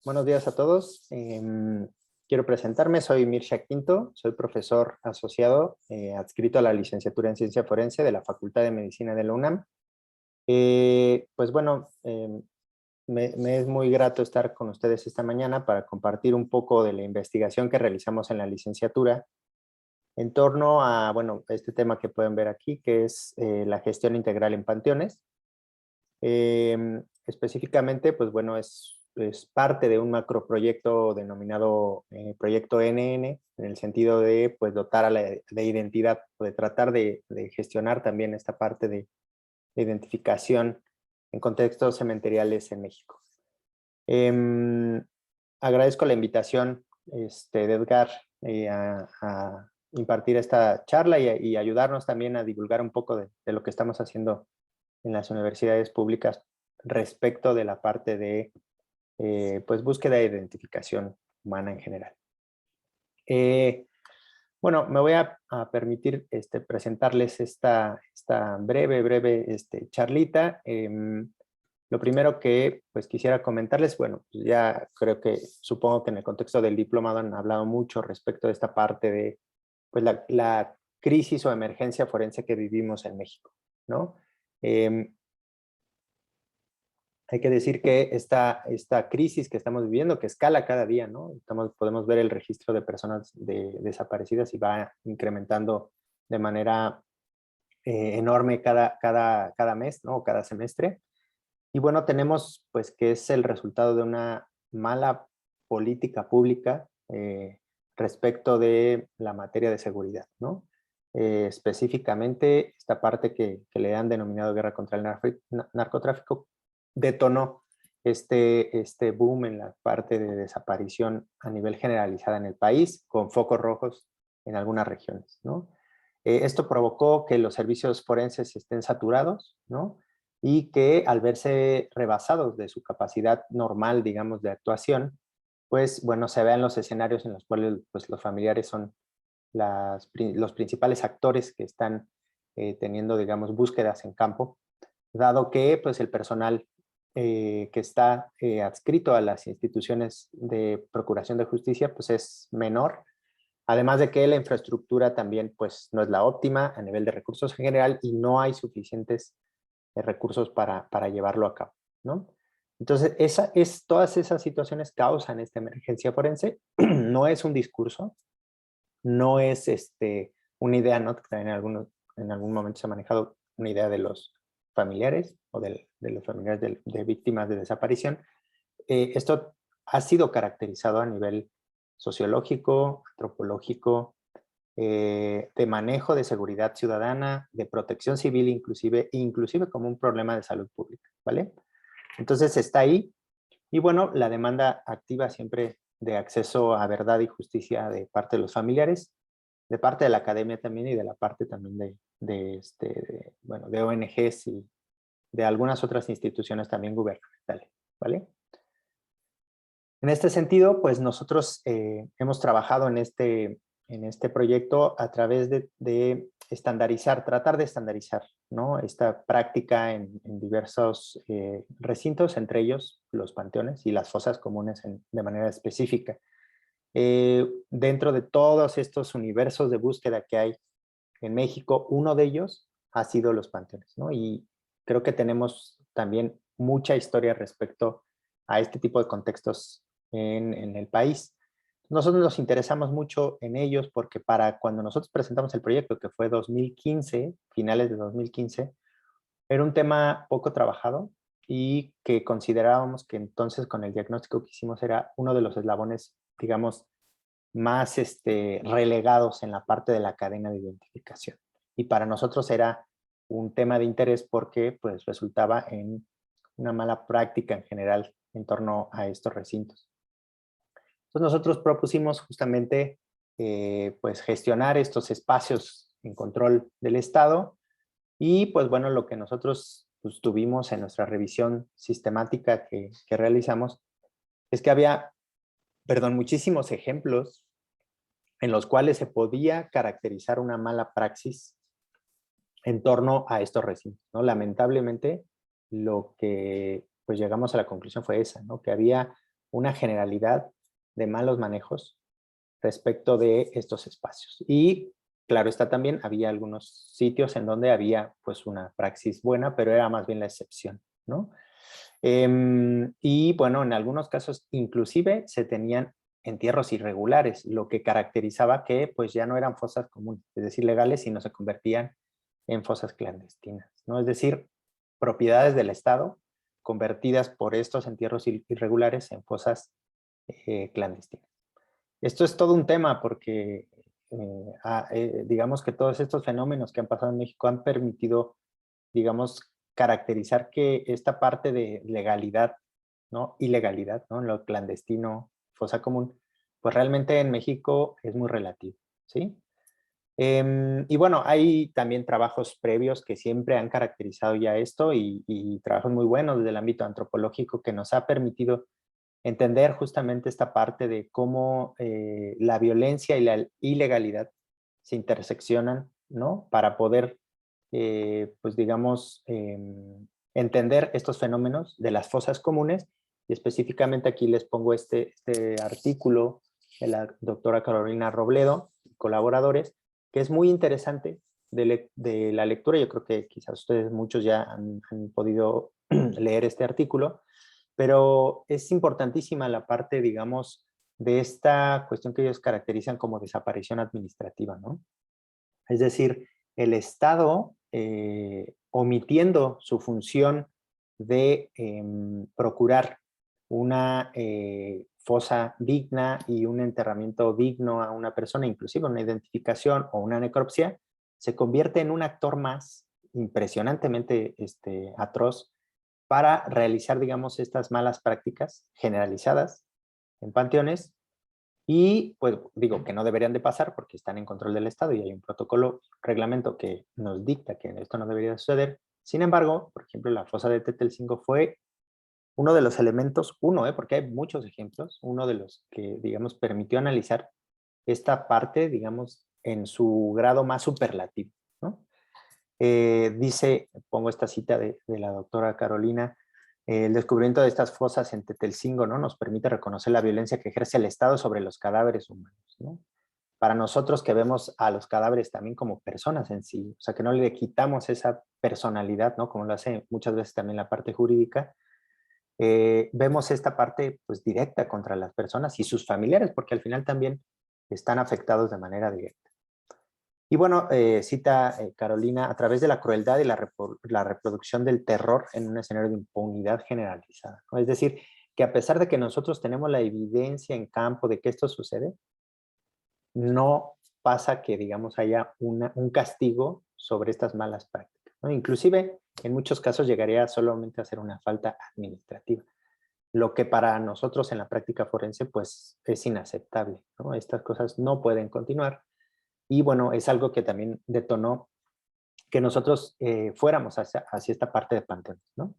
Buenos días a todos. Quiero presentarme, soy Mirsha Quinto, soy profesor asociado adscrito a la licenciatura en Ciencia Forense de la Facultad de Medicina de la UNAM. Pues bueno, me es muy grato estar con ustedes esta mañana para compartir un poco de la investigación que realizamos en la licenciatura en torno a, bueno, este tema que pueden ver aquí, que es la gestión integral en panteones. Específicamente, pues bueno, es parte de un macroproyecto denominado Proyecto NN, en el sentido de pues, dotar a de identidad, o de tratar de gestionar también esta parte de identificación en contextos cementeriales en México. Agradezco la invitación de Edgar a impartir esta charla y ayudarnos también a divulgar un poco de lo que estamos haciendo en las universidades públicas respecto de la parte de pues búsqueda e identificación humana en general. Bueno, me voy a permitir presentarles esta breve charlita. Lo primero que pues quisiera comentarles, bueno, pues ya creo que supongo que en el contexto del diplomado han hablado mucho respecto de esta parte de pues la crisis o emergencia forense que vivimos en México, ¿no? Hay que decir que esta crisis que estamos viviendo, que escala cada día, ¿no? Podemos ver el registro de personas desaparecidas y va incrementando de manera enorme cada mes, ¿no? Cada semestre. Y bueno, tenemos pues que es el resultado de una mala política pública respecto de la materia de seguridad, ¿no? Específicamente esta parte que le han denominado guerra contra el narcotráfico detonó este boom en la parte de desaparición a nivel generalizada en el país, con focos rojos en algunas regiones, ¿no? Esto provocó que los servicios forenses estén saturados, ¿no? Y que al verse rebasados de su capacidad normal, digamos, de actuación, pues, bueno, se vean los escenarios en los cuales pues, los familiares son los principales actores que están teniendo, digamos, búsquedas en campo, dado que pues, el personal que está adscrito a las instituciones de procuración de justicia pues, es menor, además de que la infraestructura también pues, no es la óptima a nivel de recursos en general y no hay suficientes recursos para llevarlo a cabo, ¿no? Entonces, todas esas situaciones causan esta emergencia forense. No es un discurso, no es una idea, ¿no? Que también en algún momento se ha manejado una idea de los familiares o de los familiares de víctimas de desaparición. Esto ha sido caracterizado a nivel sociológico, antropológico, de manejo de seguridad ciudadana, de protección civil inclusive como un problema de salud pública, ¿vale? Entonces está ahí. Y bueno, la demanda activa siempre de acceso a verdad y justicia de parte de los familiares, de parte de la academia también y de la parte también bueno, de ONGs y de algunas otras instituciones también gubernamentales, ¿vale? En este sentido, pues nosotros hemos trabajado en este proyecto a través de estandarizar, tratar de estandarizar, ¿no? Esta práctica en diversos recintos, entre ellos los panteones y las fosas comunes de manera específica. Dentro de todos estos universos de búsqueda que hay en México, uno de ellos ha sido los panteones, ¿no? Y creo que tenemos también mucha historia respecto a este tipo de contextos en el país. Nosotros nos interesamos mucho en ellos porque para cuando nosotros presentamos el proyecto, que fue 2015, finales de 2015, era un tema poco trabajado y que considerábamos que entonces con el diagnóstico que hicimos era uno de los eslabones, digamos, más relegados en la parte de la cadena de identificación. Y para nosotros era un tema de interés porque pues, resultaba en una mala práctica en general en torno a estos recintos. Entonces nosotros propusimos justamente pues gestionar estos espacios en control del Estado y pues bueno, lo que nosotros pues, tuvimos en nuestra revisión sistemática que realizamos es que había, muchísimos ejemplos en los cuales se podía caracterizar una mala praxis en torno a estos recintos, ¿no? Lamentablemente, lo que pues llegamos a la conclusión fue esa, ¿no? Que había una generalidad de malos manejos respecto de estos espacios. Y claro está también, había algunos sitios en donde había pues una praxis buena, pero era más bien la excepción, ¿no? Y bueno, en algunos casos inclusive se tenían entierros irregulares, lo que caracterizaba que pues ya no eran fosas comunes, es decir, legales, sino se convertían en fosas clandestinas, ¿no? Es decir, propiedades del Estado convertidas por estos entierros irregulares en fosas clandestinas. Esto es todo un tema porque digamos que todos estos fenómenos que han pasado en México han permitido, digamos, caracterizar que esta parte de legalidad, ¿no? Ilegalidad, ¿no? Lo clandestino, fosa común, pues realmente en México es muy relativo, ¿sí? Y bueno, hay también trabajos previos que siempre han caracterizado ya esto y trabajos muy buenos desde el ámbito antropológico que nos ha permitido entender justamente esta parte de cómo la violencia y la ilegalidad se interseccionan, ¿no? Para poder, pues digamos, entender estos fenómenos de las fosas comunes. Y específicamente aquí les pongo este artículo de la doctora Carolina Robledo y colaboradores, que es muy interesante de la lectura. Yo creo que quizás ustedes muchos ya han podido leer este artículo, pero es importantísima la parte, digamos, de esta cuestión que ellos caracterizan como desaparición administrativa, ¿no? Es decir, el Estado omitiendo su función de procurar una fosa digna y un enterramiento digno a una persona, inclusive una identificación o una necropsia, se convierte en un actor más impresionantemente atroz para realizar, digamos, estas malas prácticas generalizadas en panteones y, pues, digo que no deberían de pasar porque están en control del Estado y hay un protocolo, reglamento que nos dicta que esto no debería suceder. Sin embargo, por ejemplo, la fosa de Tetelcingo fue uno de los elementos, porque hay muchos ejemplos, uno de los que, digamos, permitió analizar esta parte, digamos, en su grado más superlativo, ¿no? Dice, pongo esta cita de la doctora Carolina, el descubrimiento de estas fosas en Tetelcingo, ¿no? Nos permite reconocer la violencia que ejerce el Estado sobre los cadáveres humanos, ¿no? Para nosotros que vemos a los cadáveres también como personas en sí, o sea, que no le quitamos esa personalidad, ¿no? Como lo hace muchas veces también la parte jurídica, vemos esta parte pues directa contra las personas y sus familiares, porque al final también están afectados de manera directa. Y bueno, cita Carolina, a través de la crueldad y la reproducción del terror en un escenario de impunidad generalizada, ¿no? Es decir, que a pesar de que nosotros tenemos la evidencia en campo de que esto sucede, no pasa que, digamos, haya un castigo sobre estas malas prácticas, ¿no? Inclusive, en muchos casos llegaría solamente a ser una falta administrativa, lo que para nosotros en la práctica forense, pues, es inaceptable, ¿no? Estas cosas no pueden continuar. Y bueno, es algo que también detonó que nosotros fuéramos hacia esta parte de panteones, ¿no?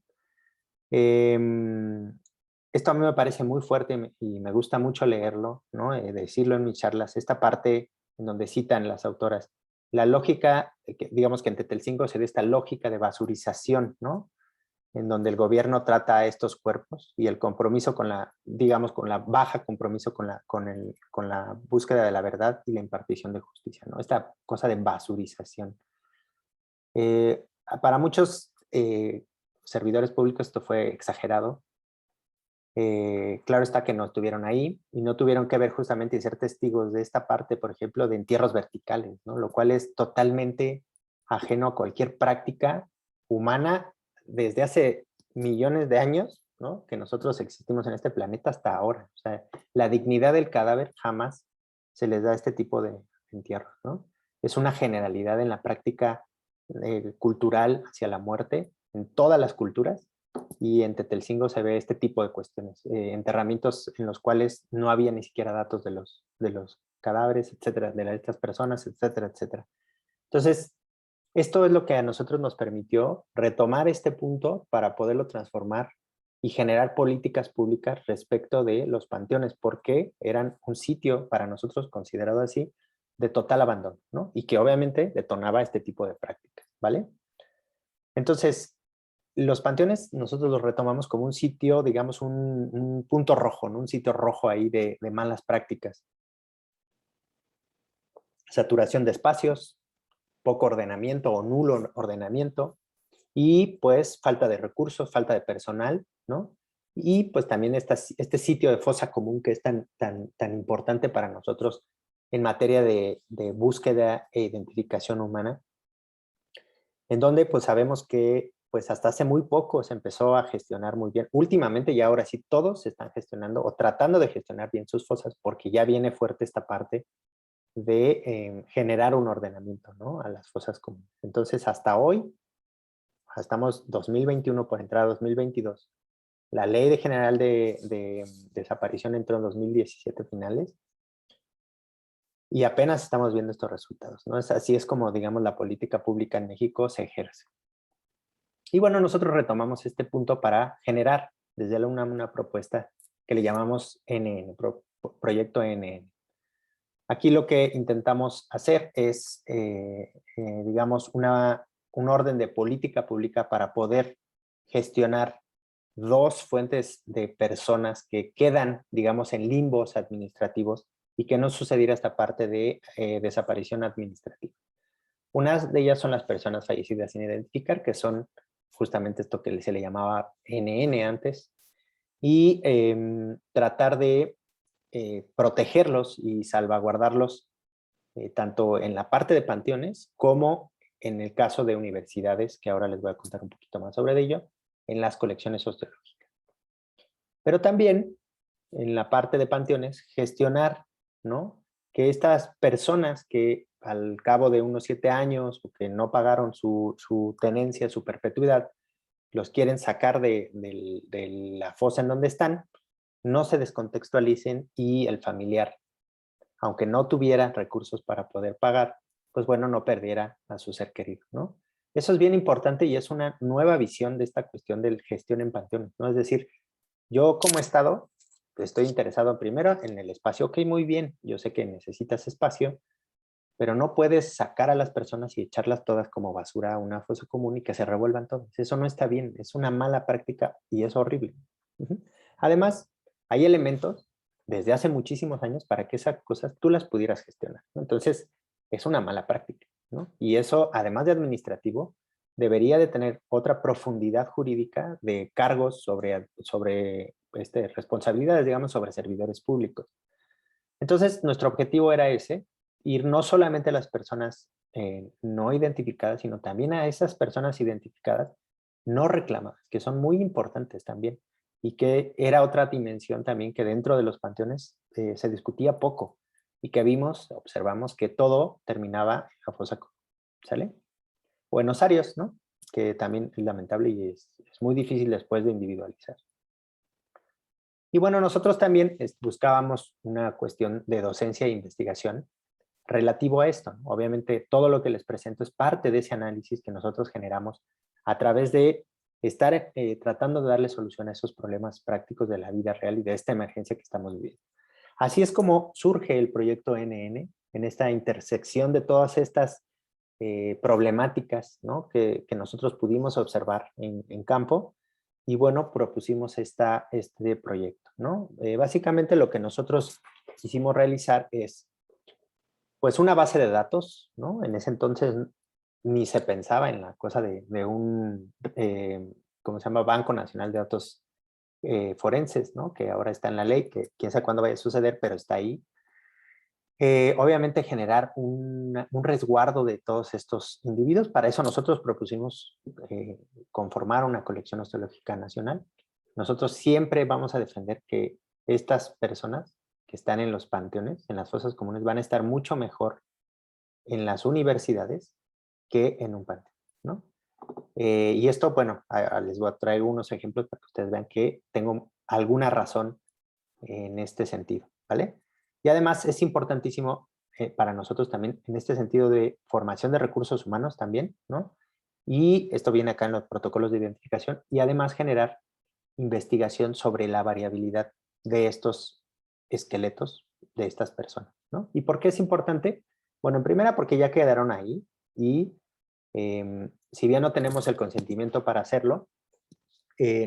Esto a mí me parece muy fuerte y me gusta mucho leerlo, ¿no? Decirlo en mis charlas, esta parte en donde citan las autoras, la lógica, digamos que en Tetelcingo se da esta lógica de basurización, ¿no? En donde el gobierno trata a estos cuerpos y el compromiso con la, digamos, con la baja compromiso con la búsqueda de la verdad y la impartición de justicia, ¿no? Esta cosa de basurización. Para muchos servidores públicos esto fue exagerado. Claro está que no estuvieron ahí y no tuvieron que ver justamente y ser testigos de esta parte, por ejemplo, de entierros verticales, ¿no? Lo cual es totalmente ajeno a cualquier práctica humana desde hace millones de años, ¿no? Que nosotros existimos en este planeta hasta ahora. O sea, la dignidad del cadáver jamás se les da este tipo de entierros, ¿no? Es una generalidad en la práctica cultural hacia la muerte en todas las culturas y en Tetelcingo se ve este tipo de cuestiones, enterramientos en los cuales no había ni siquiera datos de los cadáveres, etcétera, de estas personas, etcétera, etcétera. Entonces, esto es lo que a nosotros nos permitió retomar este punto para poderlo transformar y generar políticas públicas respecto de los panteones, porque eran un sitio para nosotros considerado así de total abandono, ¿no? Y que obviamente detonaba este tipo de prácticas, ¿vale? Entonces, los panteones nosotros los retomamos como un sitio, digamos, un punto rojo, ¿no? Un sitio rojo ahí de malas prácticas. Saturación de espacios, poco ordenamiento o nulo ordenamiento, y pues falta de recursos, falta de personal, ¿no? Y pues también este sitio de fosa común que es tan importante para nosotros en materia de búsqueda e identificación humana, en donde pues sabemos que pues hasta hace muy poco se empezó a gestionar muy bien. Últimamente y ahora sí todos se están gestionando o tratando de gestionar bien sus fosas porque ya viene fuerte esta parte de generar un ordenamiento, ¿no? A las fosas comunes. Entonces hasta hoy, estamos 2021 por entrar a 2022, la ley general de desaparición entró en 2017 finales y apenas estamos viendo estos resultados, ¿no? Así es como, digamos, la política pública en México se ejerce. Y bueno, nosotros retomamos este punto para generar desde la UNAM una propuesta que le llamamos NN, Proyecto NN. Aquí lo que intentamos hacer es, digamos, un orden de política pública para poder gestionar dos fuentes de personas que quedan, digamos, en limbos administrativos y que no sucediera esta parte de desaparición administrativa. Unas de ellas son las personas fallecidas sin identificar, que son justamente esto que se le llamaba NN antes, y tratar de protegerlos y salvaguardarlos tanto en la parte de panteones como en el caso de universidades, que ahora les voy a contar un poquito más sobre ello, en las colecciones osteológicas. Pero también en la parte de panteones, gestionar, ¿no? Que estas personas que al cabo de unos 7 años o que no pagaron su tenencia, su perpetuidad, los quieren sacar de la fosa en donde están, no se descontextualicen y el familiar, aunque no tuviera recursos para poder pagar, pues bueno, no perdiera a su ser querido, ¿no? Eso es bien importante y es una nueva visión de esta cuestión de gestión en panteones, ¿no? Es decir, yo como Estado estoy interesado primero en el espacio. Ok, muy bien, yo sé que necesitas espacio, pero no puedes sacar a las personas y echarlas todas como basura a una fosa común y que se revuelvan todas. Eso no está bien, es una mala práctica y es horrible. Además, hay elementos desde hace muchísimos años para que esas cosas tú las pudieras gestionar, ¿no? Entonces, es una mala práctica, ¿no? Y eso, además de administrativo, debería de tener otra profundidad jurídica de cargos sobre responsabilidades, digamos, sobre servidores públicos. Entonces, nuestro objetivo era ese, ir no solamente a las personas no identificadas, sino también a esas personas identificadas no reclamadas, que son muy importantes también, y que era otra dimensión también que dentro de los panteones se discutía poco, y que observamos que todo terminaba en la fosa común, ¿sale? O en osarios, ¿no? Que también es lamentable y es muy difícil después de individualizar. Y bueno, nosotros también buscábamos una cuestión de docencia e investigación relativo a esto, ¿no? Obviamente todo lo que les presento es parte de ese análisis que nosotros generamos a través de estar tratando de darle solución a esos problemas prácticos de la vida real y de esta emergencia que estamos viviendo. Así es como surge el proyecto NN, en esta intersección de todas estas problemáticas, ¿no? que nosotros pudimos observar en campo. Y bueno, propusimos este proyecto, ¿no? Básicamente lo que nosotros quisimos realizar es, pues, una base de datos, ¿no? En ese entonces ni se pensaba en la cosa de un, ¿cómo se llama? Banco Nacional de Datos Forenses, ¿no? Que ahora está en la ley, que quién sabe cuándo vaya a suceder, pero está ahí. Obviamente generar un resguardo de todos estos individuos. Para eso nosotros propusimos conformar una colección osteológica nacional. Nosotros siempre vamos a defender que estas personas que están en los panteones, en las fosas comunes, van a estar mucho mejor en las universidades que en un panteón, ¿no? Y esto, bueno, les voy a traer unos ejemplos para que ustedes vean que tengo alguna razón en este sentido, ¿vale? Y además es importantísimo para nosotros también en este sentido de formación de recursos humanos también, ¿no? Y esto viene acá en los protocolos de identificación y además generar investigación sobre la variabilidad de estos esqueletos de estas personas, ¿no? ¿Y por qué es importante? Bueno, en primera porque ya quedaron ahí y si bien no tenemos el consentimiento para hacerlo,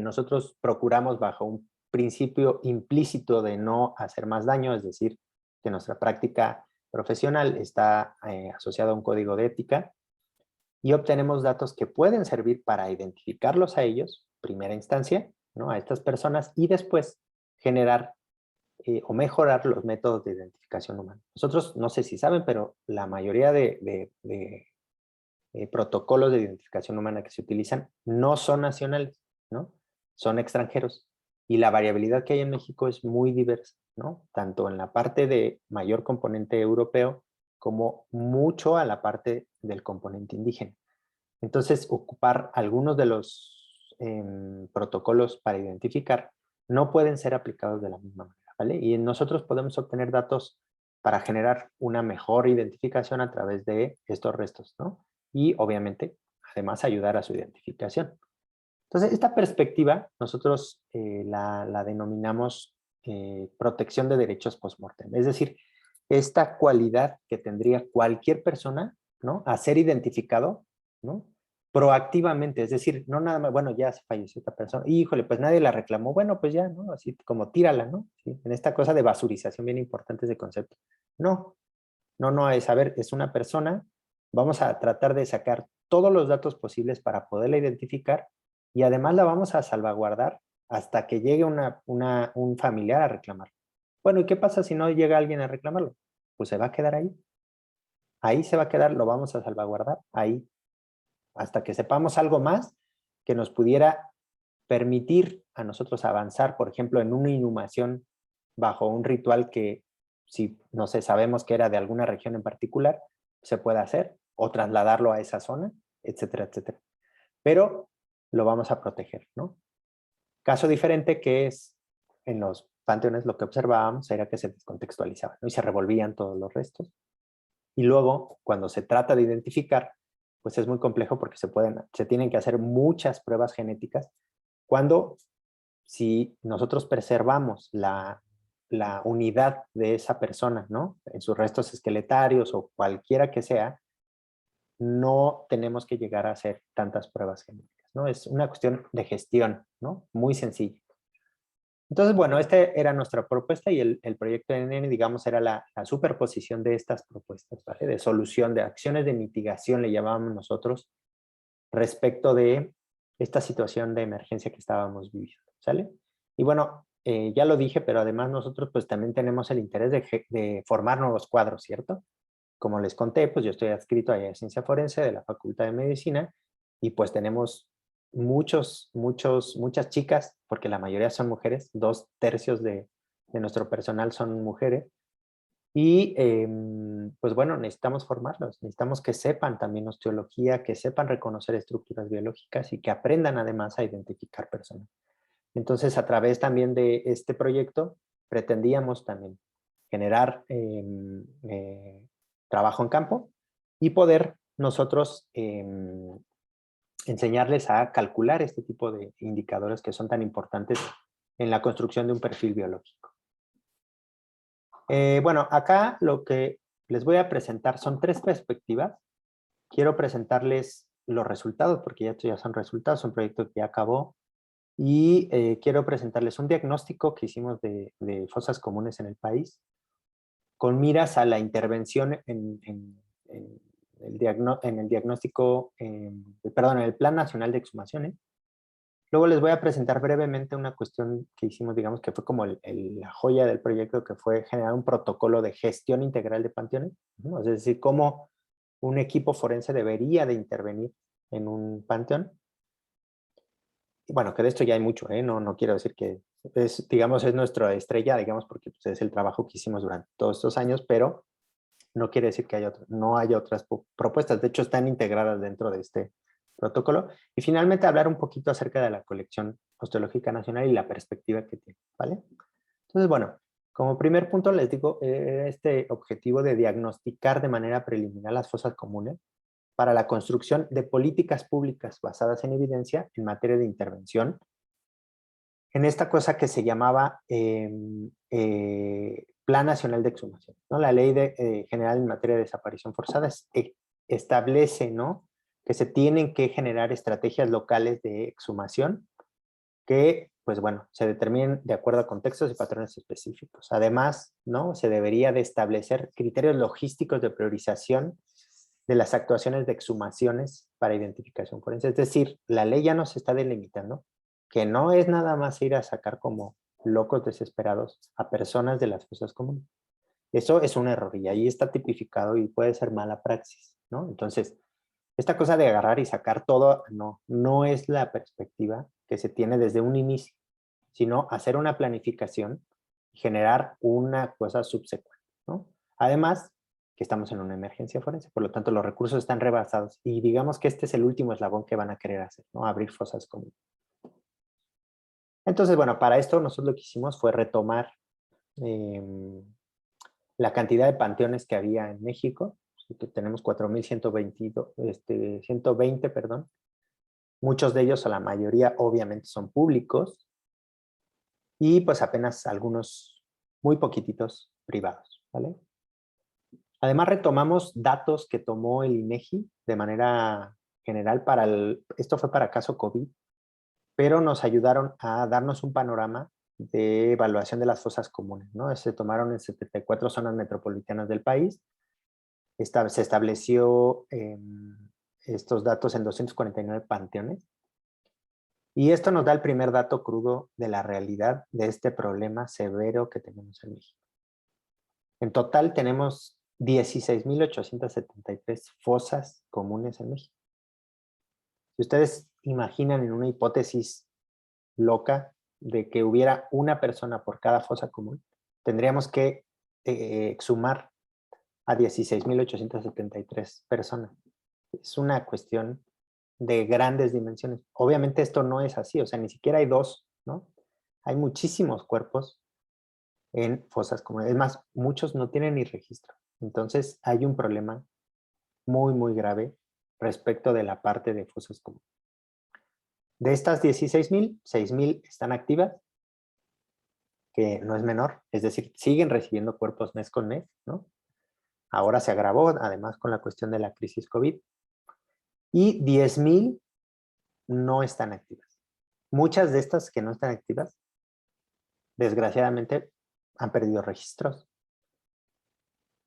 nosotros procuramos bajo un principio implícito de no hacer más daño, es decir, que nuestra práctica profesional está asociada a un código de ética y obtenemos datos que pueden servir para identificarlos a ellos, primera instancia, ¿no? A estas personas y después generar o mejorar los métodos de identificación humana. Nosotros, no sé si saben, pero la mayoría de protocolos de identificación humana que se utilizan no son nacionales, ¿no? Son extranjeros. Y la variabilidad que hay en México es muy diversa, ¿no? Tanto en la parte de mayor componente europeo como mucho a la parte del componente indígena. Entonces, ocupar algunos de los protocolos para identificar no pueden ser aplicados de la misma manera, ¿vale? Y nosotros podemos obtener datos para generar una mejor identificación a través de estos restos, ¿no? Y obviamente, además, ayudar a su identificación. Entonces, esta perspectiva nosotros la denominamos protección de derechos post-mortem. Es decir, esta cualidad que tendría cualquier persona, ¿no? A ser identificado, ¿no? Proactivamente, es decir, no nada más, bueno, ya se falleció esta persona, híjole, pues nadie la reclamó, bueno, pues ya, ¿no? Así como tírala, ¿no? ¿Sí? En esta cosa de basurización bien importante ese concepto. No, no, es, a ver, es una persona, vamos a tratar de sacar todos los datos posibles para poderla identificar y además la vamos a salvaguardar hasta que llegue un familiar a reclamar. Bueno, ¿y qué pasa si no llega alguien a reclamarlo? Pues se va a quedar ahí. Ahí se va a quedar, lo vamos a salvaguardar, ahí. Hasta que sepamos algo más que nos pudiera permitir a nosotros avanzar, por ejemplo, en una inhumación bajo un ritual que, si no sé, sabemos que era de alguna región en particular, se puede hacer, o trasladarlo a esa zona, etcétera, etcétera. Pero lo vamos a proteger, ¿no? Caso diferente que es en los panteones lo que observábamos era que se descontextualizaban, ¿no? Y se revolvían todos los restos. Y luego, cuando se trata de identificar, pues es muy complejo porque se tienen que hacer muchas pruebas genéticas cuando si nosotros preservamos la unidad de esa persona, ¿no? En sus restos esqueletarios o cualquiera que sea, no tenemos que llegar a hacer tantas pruebas genéticas, ¿no? Es una cuestión de gestión, ¿no? Muy sencilla. Entonces, bueno, esta era nuestra propuesta y el proyecto de NN, digamos, era la superposición de estas propuestas, ¿vale? De solución, de acciones de mitigación, le llamábamos nosotros, respecto de esta situación de emergencia que estábamos viviendo, ¿sale? Y bueno, ya lo dije, pero además nosotros pues también tenemos el interés de formar nuevos cuadros, ¿cierto? Como les conté, pues yo estoy adscrito a Ciencia Forense de la Facultad de Medicina y pues tenemos muchas chicas, porque la mayoría son mujeres, 2/3 de nuestro personal son mujeres, y pues bueno, necesitamos formarlos, necesitamos que sepan también osteología, que sepan reconocer estructuras biológicas y que aprendan además a identificar personas. Entonces, a través también de este proyecto, pretendíamos también generar trabajo en campo y poder nosotros enseñarles a calcular este tipo de indicadores que son tan importantes en la construcción de un perfil biológico. Bueno, acá lo que les voy a presentar son 3 perspectivas. Quiero presentarles los resultados, porque ya son resultados, un proyecto que ya acabó. Y quiero presentarles un diagnóstico que hicimos de fosas comunes en el país, con miras a la intervención en el diagnóstico, perdón, en el Plan Nacional de Exhumaciones. Luego les voy a presentar brevemente una cuestión que hicimos, digamos, que fue como la joya del proyecto, que fue generar un protocolo de gestión integral de panteones, ¿no? Es decir, cómo un equipo forense debería de intervenir en un panteón. Y bueno, que de esto ya hay mucho, ¿eh? No quiero decir que es, digamos, es nuestra estrella, digamos, porque pues, es el trabajo que hicimos durante todos estos años, pero no quiere decir que no haya otras propuestas. De hecho, están integradas dentro de este protocolo. Y finalmente hablar un poquito acerca de la colección osteológica nacional y la perspectiva que tiene, ¿vale? Entonces, bueno, como primer punto les digo, este objetivo de diagnosticar de manera preliminar las fosas comunes para la construcción de políticas públicas basadas en evidencia en materia de intervención en esta cosa que se llamaba Plan Nacional de Exhumación, ¿no? La Ley General en materia de desaparición forzada establece, ¿no?, que se tienen que generar estrategias locales de exhumación que, pues bueno, se determinen de acuerdo a contextos y patrones específicos. Además, ¿no? Se debería de establecer criterios logísticos de priorización de las actuaciones de exhumaciones para identificación forense. Es decir, la ley ya nos está delimitando que no es nada más ir a sacar como locos desesperados a personas de las fosas comunes. Eso es un error y ahí está tipificado y puede ser mala praxis, ¿no? Entonces, esta cosa de agarrar y sacar todo, no es la perspectiva que se tiene desde un inicio, sino hacer una planificación y generar una cosa subsecuente, ¿no? Además, que estamos en una emergencia forense, por lo tanto los recursos están rebasados y digamos que este es el último eslabón que van a querer hacer, ¿no? Abrir fosas comunes. Entonces, bueno, para esto nosotros lo que hicimos fue retomar la cantidad de panteones que había en México, que tenemos 4.120, 120, perdón. Muchos de ellos, o la mayoría, obviamente son públicos, y pues apenas algunos, muy poquititos, privados, ¿vale? Además retomamos datos que tomó el INEGI de manera general esto fue para caso COVID, pero nos ayudaron a darnos un panorama de evaluación de las fosas comunes, ¿no? Se tomaron en 74 zonas metropolitanas del país, se estableció estos datos en 249 panteones, y esto nos da el primer dato crudo de la realidad de este problema severo que tenemos en México. En total tenemos 16.873 fosas comunes en México. Si ustedes imaginan en una hipótesis loca de que hubiera una persona por cada fosa común, tendríamos que exhumar a 16.873 personas. Es una cuestión de grandes dimensiones. Obviamente esto no es así, o sea, ni siquiera hay dos, ¿no? Hay muchísimos cuerpos en fosas comunes. Es más, muchos no tienen ni registro. Entonces hay un problema muy, muy grave respecto de la parte de fosas comunes. De estas 16.000, 6.000 están activas, que no es menor, es decir, siguen recibiendo cuerpos mes con mes, ¿no? Ahora se agravó, además, con la cuestión de la crisis COVID. Y 10.000 no están activas. Muchas de estas que no están activas, desgraciadamente, han perdido registros.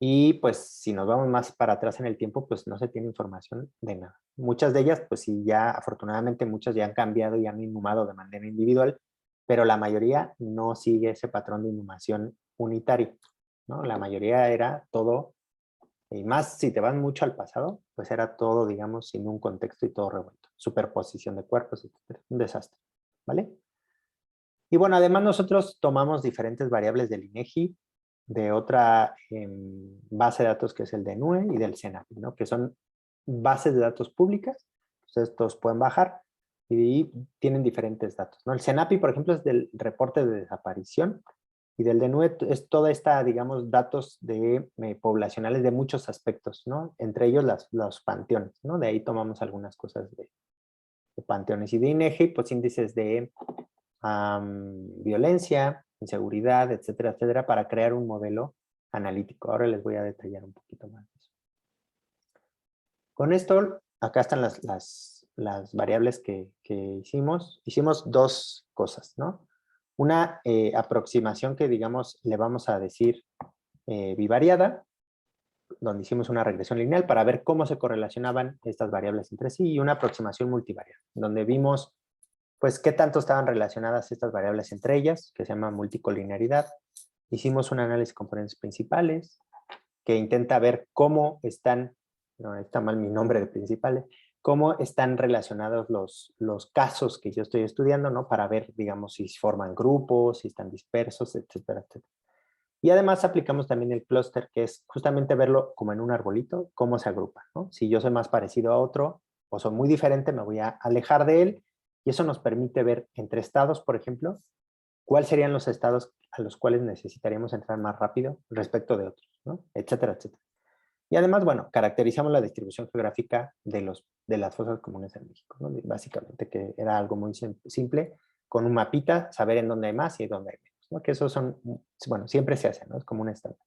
Y pues si nos vamos más para atrás en el tiempo, pues no se tiene información de nada. Muchas de ellas, pues sí, ya afortunadamente muchas ya han cambiado y han inhumado de manera individual, pero la mayoría no sigue ese patrón de inhumación unitario, ¿no? La mayoría era todo, y más si te vas mucho al pasado, pues era todo, digamos, sin un contexto y todo revuelto. Superposición de cuerpos, etc. Un desastre, ¿vale? Y bueno, además nosotros tomamos diferentes variables del INEGI, de otra base de datos que es el DENUE y del CENAPI, ¿no? Que son bases de datos públicas. Entonces, estos pueden bajar y tienen diferentes datos, ¿no? El CENAPI, por ejemplo, es del reporte de desaparición y del DENUE es toda esta, digamos, datos poblacionales de muchos aspectos, ¿no? Entre ellos los panteones, ¿no? De ahí tomamos algunas cosas de panteones. Y de INEGI, pues índices de violencia, inseguridad, etcétera, etcétera, para crear un modelo analítico. Ahora les voy a detallar un poquito más de eso. Con esto, acá están las variables que hicimos. Hicimos dos cosas, ¿no? Una aproximación que, digamos, le vamos a decir bivariada, donde hicimos una regresión lineal para ver cómo se correlacionaban estas variables entre sí, y una aproximación multivariada, donde vimos pues qué tanto estaban relacionadas estas variables entre ellas, que se llama multicolinearidad. Hicimos un análisis de componentes principales, que intenta ver cómo están, no está mal mi nombre de principales, cómo están relacionados los casos que yo estoy estudiando, ¿no? Para ver, digamos, si forman grupos, si están dispersos, etcétera, etcétera. Y además aplicamos también el clúster, que es justamente verlo como en un arbolito, cómo se agrupa, ¿no? Si yo soy más parecido a otro o soy muy diferente, me voy a alejar de él, y eso nos permite ver entre estados, por ejemplo, cuáles serían los estados a los cuales necesitaríamos entrar más rápido respecto de otros, ¿no? Etcétera, etcétera. Y además, bueno, caracterizamos la distribución geográfica de las fosas comunes en México, ¿no? Básicamente, que era algo muy simple, con un mapita, saber en dónde hay más y en dónde hay menos, ¿no? Que esos son, bueno, siempre se hacen, ¿no? Es como un estándar.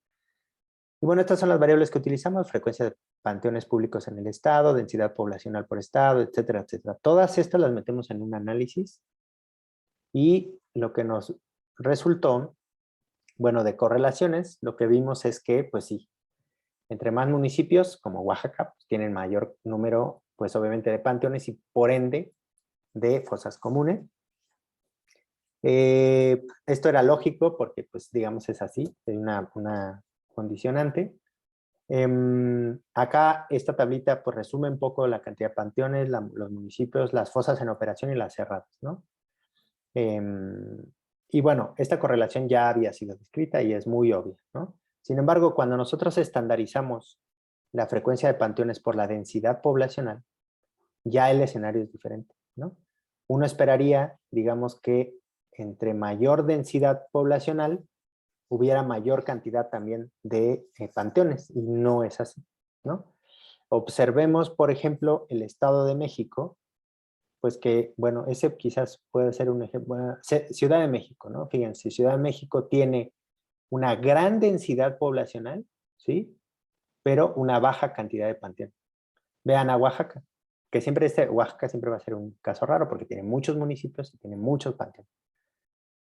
Y bueno, estas son las variables que utilizamos: frecuencia de panteones públicos en el estado, densidad poblacional por estado, etcétera, etcétera. Todas estas las metemos en un análisis Y lo que nos resultó, bueno, de correlaciones, lo que vimos es que, pues sí, entre más municipios, como Oaxaca, pues, tienen mayor número, pues obviamente de panteones y por ende de fosas comunes. Esto era lógico porque, pues, digamos, es así, hay una condicionante. Acá esta tablita pues resume un poco la cantidad de panteones, los municipios, las fosas en operación y las cerradas, ¿no? Y bueno, esta correlación ya había sido descrita y es muy obvia, ¿no? Sin embargo, cuando nosotros estandarizamos la frecuencia de panteones por la densidad poblacional, ya el escenario es diferente, ¿no? Uno esperaría, digamos, que entre mayor densidad poblacional hubiera mayor cantidad también de panteones, y no es así, ¿no? Observemos, por ejemplo, el Estado de México, pues que, bueno, ese quizás puede ser un ejemplo. Bueno, Ciudad de México, ¿no? Fíjense, Ciudad de México tiene una gran densidad poblacional, ¿sí? Pero una baja cantidad de panteones. Vean a Oaxaca, que siempre Oaxaca siempre va a ser un caso raro porque tiene muchos municipios y tiene muchos panteones.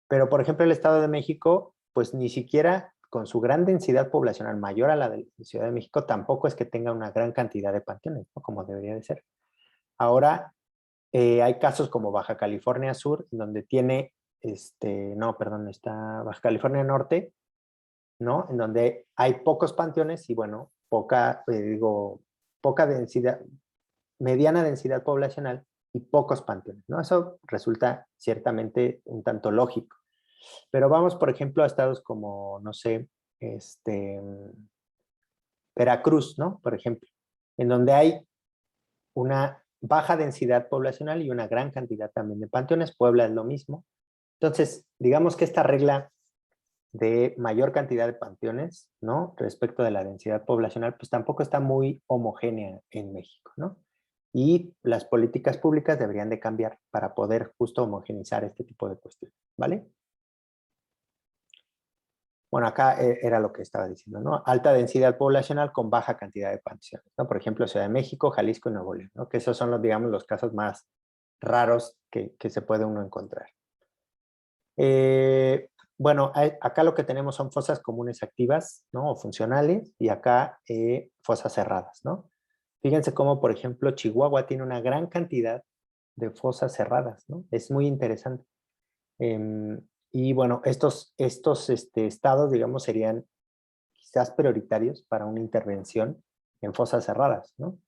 Pero, por ejemplo, el Estado de México, pues ni siquiera con su gran densidad poblacional mayor a la de Ciudad de México, tampoco es que tenga una gran cantidad de panteones, ¿no? Como debería de ser. Ahora, hay casos como Baja California Sur, donde tiene, no, perdón, está Baja California Norte, ¿no? En donde hay pocos panteones y, bueno, poca densidad, mediana densidad poblacional y pocos panteones, ¿no? Eso resulta ciertamente un tanto lógico. Pero vamos, por ejemplo, a estados como, no sé, Veracruz, ¿no? Por ejemplo, en donde hay una baja densidad poblacional y una gran cantidad también de panteones. Puebla es lo mismo. Entonces, digamos que esta regla de mayor cantidad de panteones, ¿no? Respecto de la densidad poblacional, pues tampoco está muy homogénea en México, ¿no? Y las políticas públicas deberían de cambiar para poder justo homogenizar este tipo de cuestiones, ¿vale? Bueno, acá era lo que estaba diciendo, ¿no? Alta densidad poblacional con baja cantidad de panteones, ¿no? Por ejemplo, Ciudad de México, Jalisco y Nuevo León, ¿no? Que esos son los, digamos, los casos más raros que se puede uno encontrar. Bueno, acá lo que tenemos son fosas comunes activas, ¿no? O funcionales, y acá fosas cerradas, ¿no? Fíjense cómo, por ejemplo, Chihuahua tiene una gran cantidad de fosas cerradas, ¿no? Es muy interesante. Y bueno, estos estados, digamos, serían quizás prioritarios para una intervención en fosas cerradas, ¿no?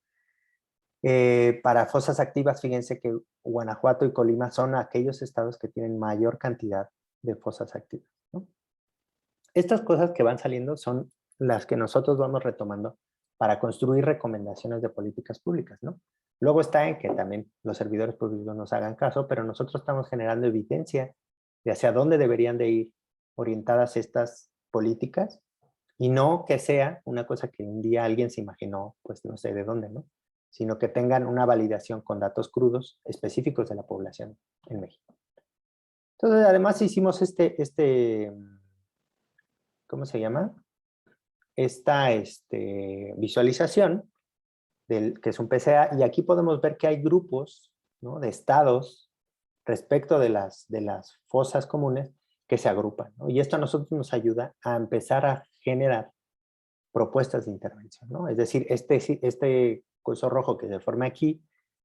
Para fosas activas, fíjense que Guanajuato y Colima son aquellos estados que tienen mayor cantidad de fosas activas, ¿no? Estas cosas que van saliendo son las que nosotros vamos retomando para construir recomendaciones de políticas públicas, ¿no? Luego está en que también los servidores públicos nos hagan caso, pero nosotros estamos generando evidencia de hacia dónde deberían de ir orientadas estas políticas y no que sea una cosa que un día alguien se imaginó, pues no sé de dónde, ¿no? Sino que tengan una validación con datos crudos específicos de la población en México. Entonces, además hicimos ¿cómo se llama? Esta visualización, que es un PCA, y aquí podemos ver que hay grupos, ¿no? De estados respecto de las fosas comunes que se agrupan, ¿no? Y esto a nosotros nos ayuda a empezar a generar propuestas de intervención, ¿no? Es decir, este curso rojo que se forma aquí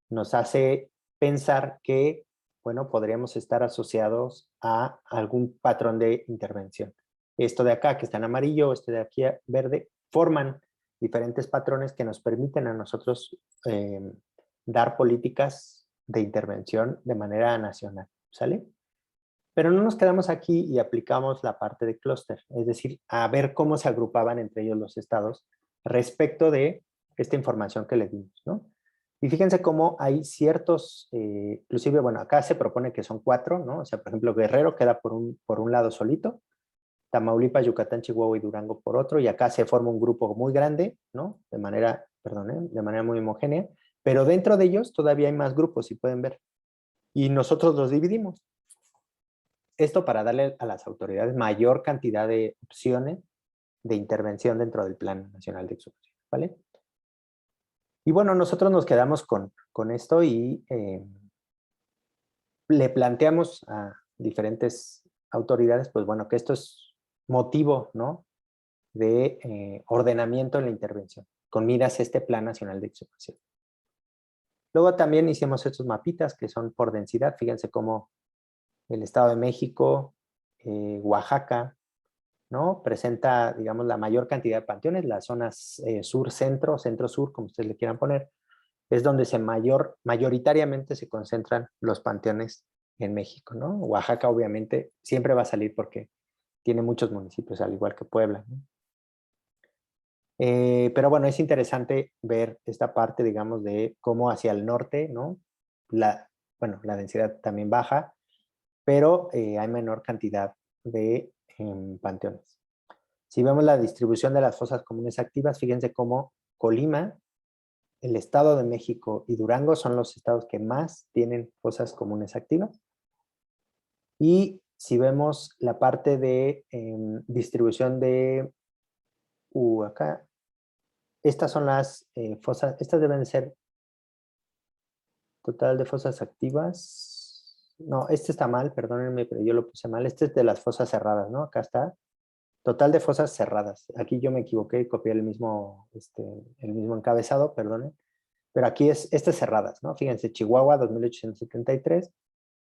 nos hace pensar que, bueno, podríamos estar asociados a algún patrón de intervención. Esto de acá, que está en amarillo, este de aquí verde, forman diferentes patrones que nos permiten a nosotros dar políticas de intervención de manera nacional, ¿sale? Pero no nos quedamos aquí y aplicamos la parte de clúster, es decir, a ver cómo se agrupaban entre ellos los estados respecto de esta información que les dimos, ¿no? Y fíjense cómo hay ciertos, inclusive, bueno, acá se propone que son 4, ¿no? O sea, por ejemplo, Guerrero queda por un lado solito, Tamaulipas, Yucatán, Chihuahua y Durango por otro, y acá se forma un grupo muy grande, ¿no? De manera muy homogénea, pero dentro de ellos todavía hay más grupos, si pueden ver. Y nosotros los dividimos. Esto para darle a las autoridades mayor cantidad de opciones de intervención dentro del Plan Nacional de Exhumación, ¿vale? Y bueno, nosotros nos quedamos con esto y le planteamos diferentes autoridades, pues bueno, que esto es motivo, ¿no?, de ordenamiento en la intervención, con miras a este Plan Nacional de Exhumación. Luego también hicimos estos mapitas que son por densidad. Fíjense cómo el Estado de México, Oaxaca, ¿no?, presenta, digamos, la mayor cantidad de panteones. Las zonas sur-centro, centro-sur, como ustedes le quieran poner, es donde mayoritariamente se concentran los panteones en México, ¿no? Oaxaca, obviamente, siempre va a salir porque tiene muchos municipios, al igual que Puebla, ¿no? Pero bueno, es interesante ver esta parte, digamos, de cómo hacia el norte, ¿no?, bueno, la densidad también baja, pero hay menor cantidad de panteones. Si vemos la distribución de las fosas comunes activas, fíjense cómo Colima, el Estado de México y Durango son los estados que más tienen fosas comunes activas. Y si vemos la parte de distribución de acá, estas son las fosas, estas deben ser total de fosas activas. No, este está mal, perdónenme, pero yo lo puse mal. Este es de las fosas cerradas, ¿no? Acá está. Total de fosas cerradas. Aquí yo me equivoqué y copié el mismo encabezado, perdonen. Pero aquí estas cerradas, ¿no? Fíjense, Chihuahua 2.873,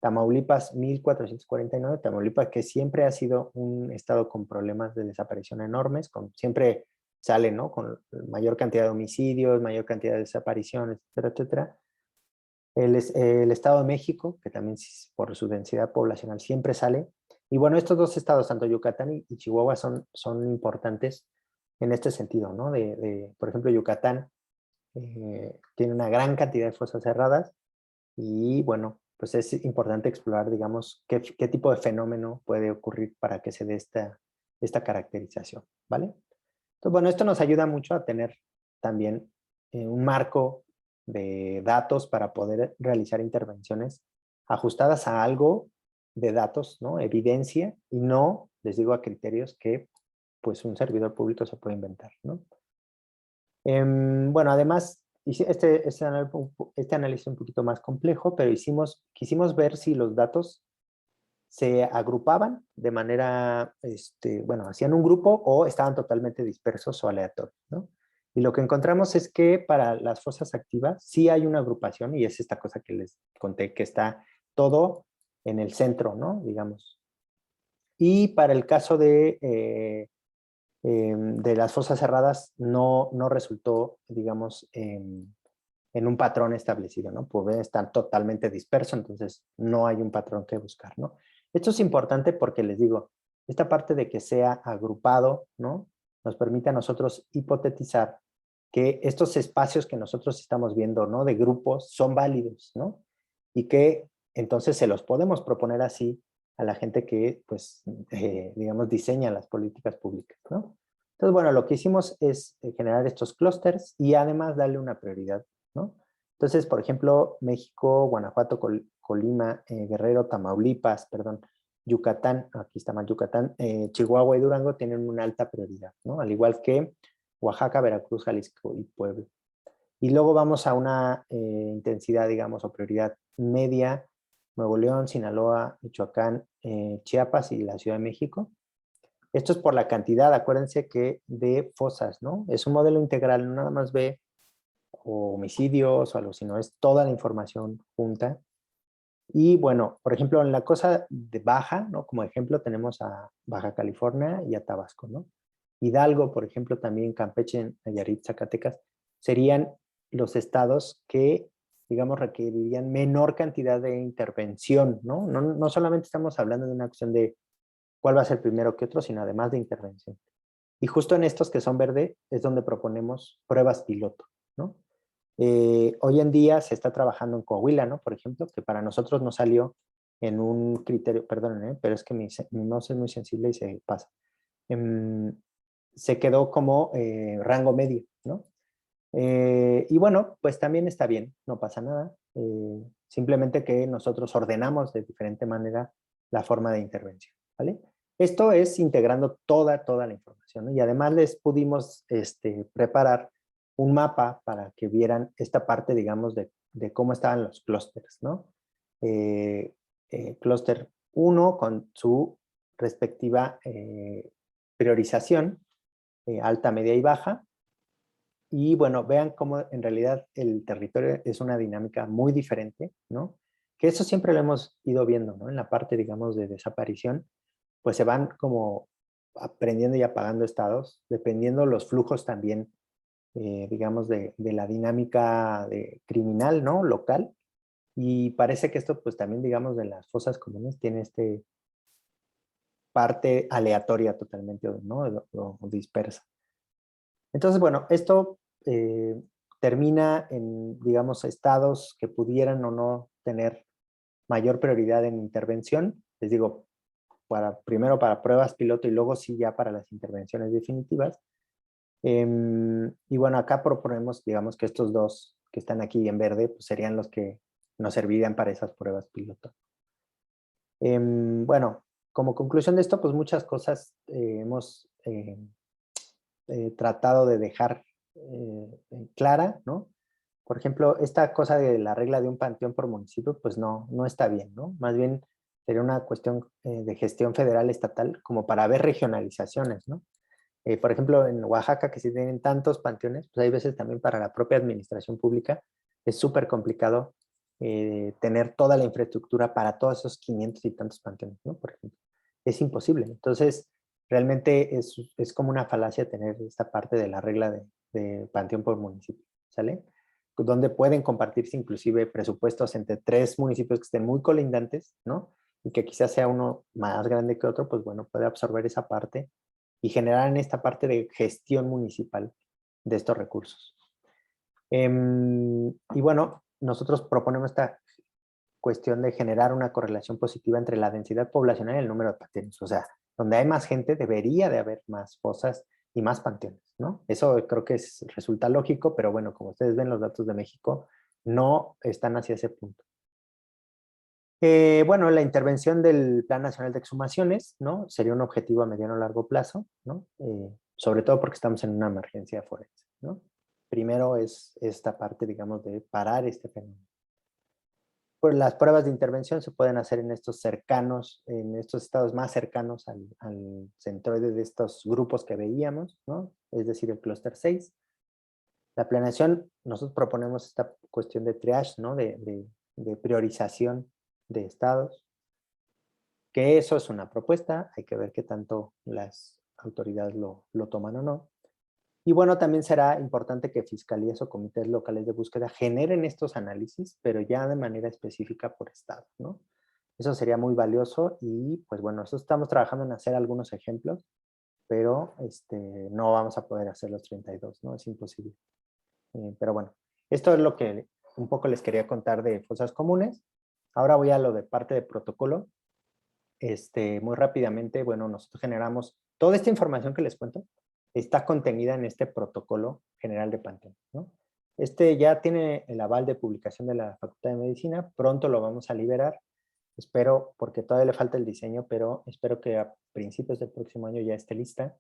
Tamaulipas 1.449, Tamaulipas que siempre ha sido un estado con problemas de desaparición enormes, siempre sale, ¿no?, con mayor cantidad de homicidios, mayor cantidad de desapariciones, etcétera, etcétera. El Estado de México, que también por su densidad poblacional siempre sale. Y bueno, estos dos estados, tanto Yucatán y Chihuahua, son importantes en este sentido, ¿no? Por ejemplo, Yucatán tiene una gran cantidad de fosas cerradas y bueno, pues es importante explorar, digamos, qué tipo de fenómeno puede ocurrir para que se dé esta caracterización, ¿vale? Entonces, bueno, esto nos ayuda mucho a tener también un marco de datos para poder realizar intervenciones ajustadas a algo de datos, ¿no?, evidencia, y no, les digo, a criterios que pues un servidor público se puede inventar, ¿no? Bueno, además, este análisis un poquito más complejo, pero quisimos ver si los datos se agrupaban de manera, bueno, hacían un grupo o estaban totalmente dispersos o aleatorios, ¿no? Y lo que encontramos es que para las fosas activas sí hay una agrupación, y es esta cosa que les conté, que está todo en el centro, ¿no?, digamos. Y para el caso de las fosas cerradas no resultó, digamos, en un patrón establecido, ¿no? Puede estar totalmente disperso, entonces no hay un patrón que buscar, ¿no? Esto es importante porque les digo, esta parte de que sea agrupado, ¿no?, nos permite a nosotros hipotetizar que estos espacios que nosotros estamos viendo, ¿no?, de grupos son válidos, ¿no? Y que entonces se los podemos proponer así a la gente que, pues, digamos, diseña las políticas públicas, ¿no? Entonces, bueno, lo que hicimos es generar estos clústeres y además darle una prioridad, ¿no? Entonces, por ejemplo, México, Guanajuato, Colima, Guerrero, Tamaulipas, perdón, Yucatán, aquí está mal Yucatán, Chihuahua y Durango tienen una alta prioridad, ¿no? Al igual que Oaxaca, Veracruz, Jalisco y Puebla. Y luego vamos a una intensidad, digamos, o prioridad media, Nuevo León, Sinaloa, Michoacán, Chiapas y la Ciudad de México. Esto es por la cantidad, acuérdense que de fosas, ¿no? Es un modelo integral, no nada más ve o homicidios o algo, sino es toda la información junta. Y bueno, por ejemplo, en la cosa de Baja, ¿no?, como ejemplo tenemos a Baja California y a Tabasco, ¿no? Hidalgo, por ejemplo, también Campeche, Nayarit, Zacatecas, serían los estados que, digamos, requerirían menor cantidad de intervención, ¿no? No solamente estamos hablando de una cuestión de cuál va a ser primero que otro, sino además de intervención. Y justo en estos que son verde es donde proponemos pruebas piloto, ¿no? Hoy en día se está trabajando en Coahuila, ¿no?, por ejemplo, que para nosotros no salió en un criterio, perdón, pero es que mi mouse es muy sensible y se pasa. Se quedó como rango medio, ¿no? Y bueno, pues también está bien, no pasa nada. Simplemente que nosotros ordenamos de diferente manera la forma de intervención, ¿vale? Esto es integrando toda la información, ¿no? Y además les pudimos preparar un mapa para que vieran esta parte, digamos, de cómo estaban los clústeres, ¿no? Clúster uno con su respectiva priorización, alta, media y baja. Y bueno, vean cómo en realidad el territorio es una dinámica muy diferente, ¿no? Que eso siempre lo hemos ido viendo, ¿no? En la parte, digamos, de desaparición, pues se van como aprendiendo y apagando estados, dependiendo los flujos también, digamos, de la dinámica criminal, ¿no? Local. Y parece que esto, pues también, digamos, de las fosas comunes tiene parte aleatoria totalmente, ¿no? O dispersa. Entonces, bueno, esto termina en, digamos, estados que pudieran o no tener mayor prioridad en intervención. Les digo, primero para pruebas piloto y luego sí ya para las intervenciones definitivas. Y bueno, acá proponemos, digamos, que estos dos que están aquí en verde, pues serían los que nos servirían para esas pruebas piloto. Bueno, como conclusión de esto, pues muchas cosas hemos tratado de dejar clara, ¿no? Por ejemplo, esta cosa de la regla de un panteón por municipio, pues no está bien, ¿no? Más bien sería una cuestión de gestión federal estatal como para ver regionalizaciones, ¿no? Por ejemplo, en Oaxaca, que si tienen tantos panteones, pues hay veces también para la propia administración pública es súper complicado tener toda la infraestructura para todos esos 500 y tantos panteones, ¿no? Por ejemplo, es imposible. Entonces, realmente es como una falacia tener esta parte de la regla de panteón por municipio, ¿sale? Donde pueden compartirse inclusive presupuestos entre 3 municipios que estén muy colindantes, ¿no? Y que quizás sea uno más grande que otro, pues bueno, puede absorber esa parte y generar en esta parte de gestión municipal de estos recursos. Y bueno, nosotros proponemos esta cuestión de generar una correlación positiva entre la densidad poblacional y el número de panteones. O sea, donde hay más gente debería de haber más fosas y más panteones, ¿no? Eso creo que resulta lógico, pero bueno, como ustedes ven, los datos de México no están hacia ese punto. Bueno, la intervención del Plan Nacional de Exhumaciones, ¿no? Sería un objetivo a mediano o largo plazo, ¿no? Sobre todo porque estamos en una emergencia forense, ¿no? Primero es esta parte, digamos, de parar este fenómeno. Pues las pruebas de intervención se pueden hacer en estos cercanos, en estos estados más cercanos al centroide de estos grupos que veíamos, ¿no? Es decir, el clúster 6. La planeación, nosotros proponemos esta cuestión de triage, ¿no? De priorización de estados. Que eso es una propuesta, hay que ver qué tanto las autoridades lo toman o no. Y bueno, también será importante que fiscalías o comités locales de búsqueda generen estos análisis, pero ya de manera específica por estado, ¿no? Eso sería muy valioso y pues bueno, eso estamos trabajando en hacer algunos ejemplos, pero no vamos a poder hacer los 32, ¿no? Es imposible. Pero bueno, esto es lo que un poco les quería contar de fosas comunes. Ahora voy a lo de parte de protocolo. Muy rápidamente, bueno, nosotros generamos toda esta información que les cuento, está contenida en este protocolo general de Panteón, ¿no? Ya tiene el aval de publicación de la Facultad de Medicina, pronto lo vamos a liberar, espero, porque todavía le falta el diseño, pero espero que a principios del próximo año ya esté lista.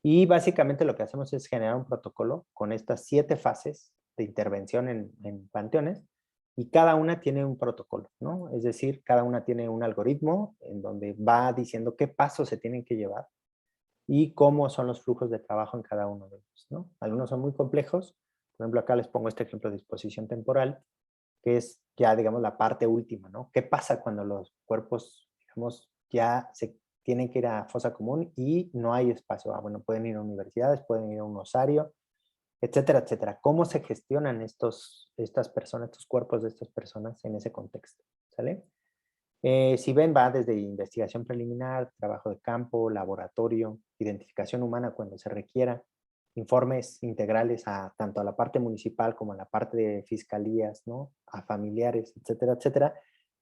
Y básicamente lo que hacemos es generar un protocolo con estas 7 fases de intervención en panteones, y cada una tiene un protocolo, ¿no? Es decir, cada una tiene un algoritmo en donde va diciendo qué pasos se tienen que llevar y cómo son los flujos de trabajo en cada uno de ellos, ¿no? Algunos son muy complejos, por ejemplo, acá les pongo este ejemplo de disposición temporal, que es ya, digamos, la parte última, ¿no? ¿Qué pasa cuando los cuerpos, digamos, ya se tienen que ir a fosa común y no hay espacio? Ah, bueno, pueden ir a universidades, pueden ir a un osario, etcétera, etcétera. ¿Cómo se gestionan estas personas, estos cuerpos de estas personas en ese contexto? ¿Sale? Si ven, va desde investigación preliminar, trabajo de campo, laboratorio, identificación humana cuando se requiera, informes integrales tanto a la parte municipal como a la parte de fiscalías, ¿no? A familiares, etcétera, etcétera.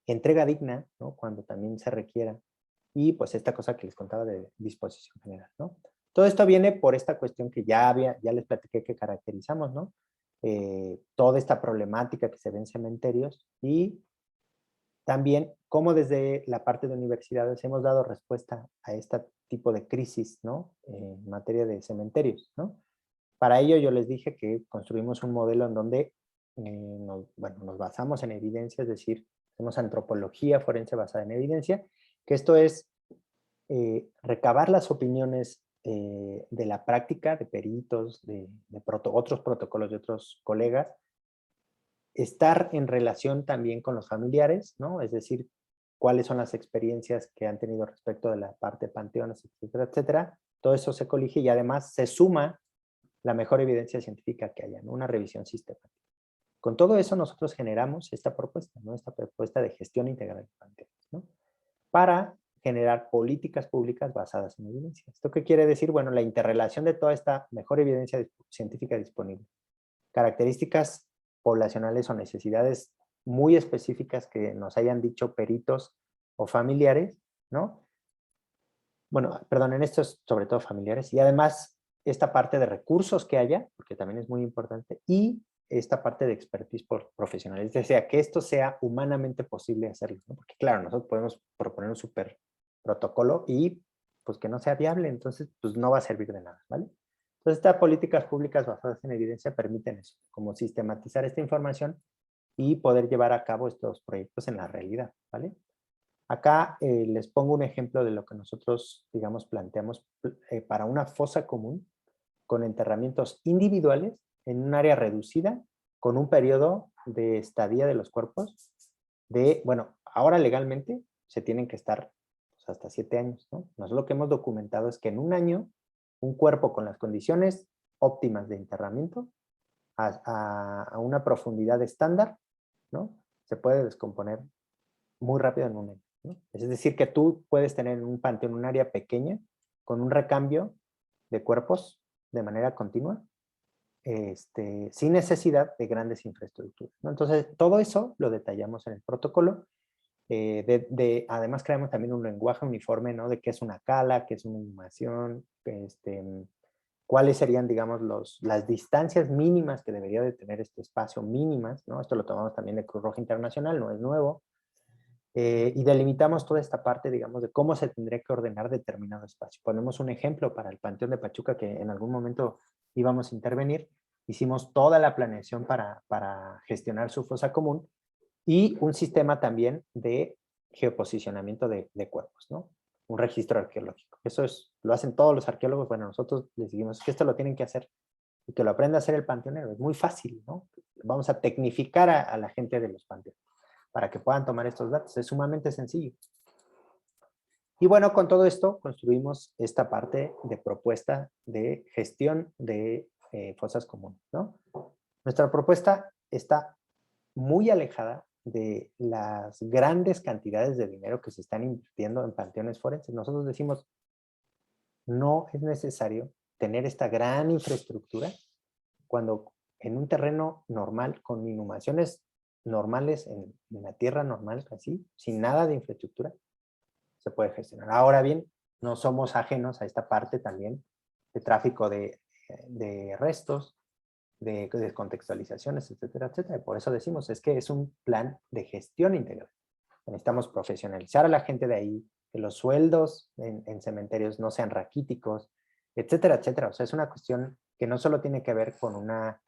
Entrega digna, ¿no? Cuando también se requiera. Y pues esta cosa que les contaba de disposición general, ¿no? Todo esto viene por esta cuestión que ya les platiqué que caracterizamos, ¿no? Toda esta problemática que se ve en cementerios y también cómo desde la parte de universidades hemos dado respuesta a este tipo de crisis, ¿no? En materia de cementerios, ¿no? Para ello yo les dije que construimos un modelo en donde nos basamos en evidencia, es decir, hacemos antropología forense basada en evidencia que esto es recabar las opiniones de la práctica, de peritos, otros protocolos de otros colegas, estar en relación también con los familiares, ¿no? Es decir, cuáles son las experiencias que han tenido respecto de la parte de panteones, etcétera, etcétera. Todo eso se colige y además se suma la mejor evidencia científica que haya, ¿no? Una revisión sistemática. Con todo eso nosotros generamos esta propuesta, ¿no? Esta propuesta de gestión integral de panteones, ¿no? Para generar políticas públicas basadas en evidencia. ¿Esto qué quiere decir? Bueno, la interrelación de toda esta mejor evidencia científica disponible, características poblacionales o necesidades muy específicas que nos hayan dicho peritos o familiares, ¿no? Bueno, perdón, en estos sobre todo familiares, y además esta parte de recursos que haya, porque también es muy importante, y esta parte de expertise profesional, o sea, que esto sea humanamente posible hacerlo, ¿no? Porque claro, nosotros podemos proponer un súper protocolo y pues que no sea viable, entonces pues no va a servir de nada, ¿vale? Entonces estas políticas públicas basadas en evidencia permiten eso, como sistematizar esta información y poder llevar a cabo estos proyectos en la realidad, ¿vale? Acá les pongo un ejemplo de lo que nosotros, digamos, planteamos para una fosa común con enterramientos individuales en un área reducida con un periodo de estadía de los cuerpos de, bueno, ahora legalmente se tienen que estar pues, hasta 7 años, ¿no? Nosotros lo que hemos documentado es que en un año un cuerpo con las condiciones óptimas de enterramiento a una profundidad estándar, ¿no? Se puede descomponer muy rápido en un año, ¿no? Es decir, que tú puedes tener en un panteón un área pequeña con un recambio de cuerpos de manera continua, sin necesidad de grandes infraestructuras, ¿no? Entonces, todo eso lo detallamos en el protocolo. Además, creamos también un lenguaje uniforme, ¿no? De qué es una cala, qué es una inhumación, cuáles serían, digamos, las distancias mínimas que debería de tener este espacio, mínimas, ¿no? Esto lo tomamos también de Cruz Roja Internacional, no es nuevo. Y delimitamos toda esta parte, digamos, de cómo se tendría que ordenar determinado espacio. Ponemos un ejemplo para el Panteón de Pachuca, que en algún momento íbamos a intervenir. Hicimos toda la planeación para gestionar su fosa común y un sistema también de geoposicionamiento de cuerpos, ¿no? Un registro arqueológico. Eso lo hacen todos los arqueólogos. Bueno, nosotros les dijimos que esto lo tienen que hacer y que lo aprenda a hacer el panteonero. Es muy fácil, ¿no? Vamos a tecnificar a la gente de los panteones para que puedan tomar estos datos. Es sumamente sencillo. Y bueno, con todo esto construimos esta parte de propuesta de gestión de fosas comunes, ¿no? Nuestra propuesta está muy alejada de las grandes cantidades de dinero que se están invirtiendo en panteones forenses. Nosotros decimos, no es necesario tener esta gran infraestructura cuando en un terreno normal, con inhumaciones normales, en la tierra normal, así, sin nada de infraestructura, se puede gestionar. Ahora bien, no somos ajenos a esta parte también de tráfico de restos, de descontextualizaciones, etcétera, etcétera. Por eso decimos, es que es un plan de gestión integral. Necesitamos profesionalizar a la gente de ahí, que los sueldos en cementerios no sean raquíticos, etcétera, etcétera. O sea, es una cuestión que no solo tiene que ver con una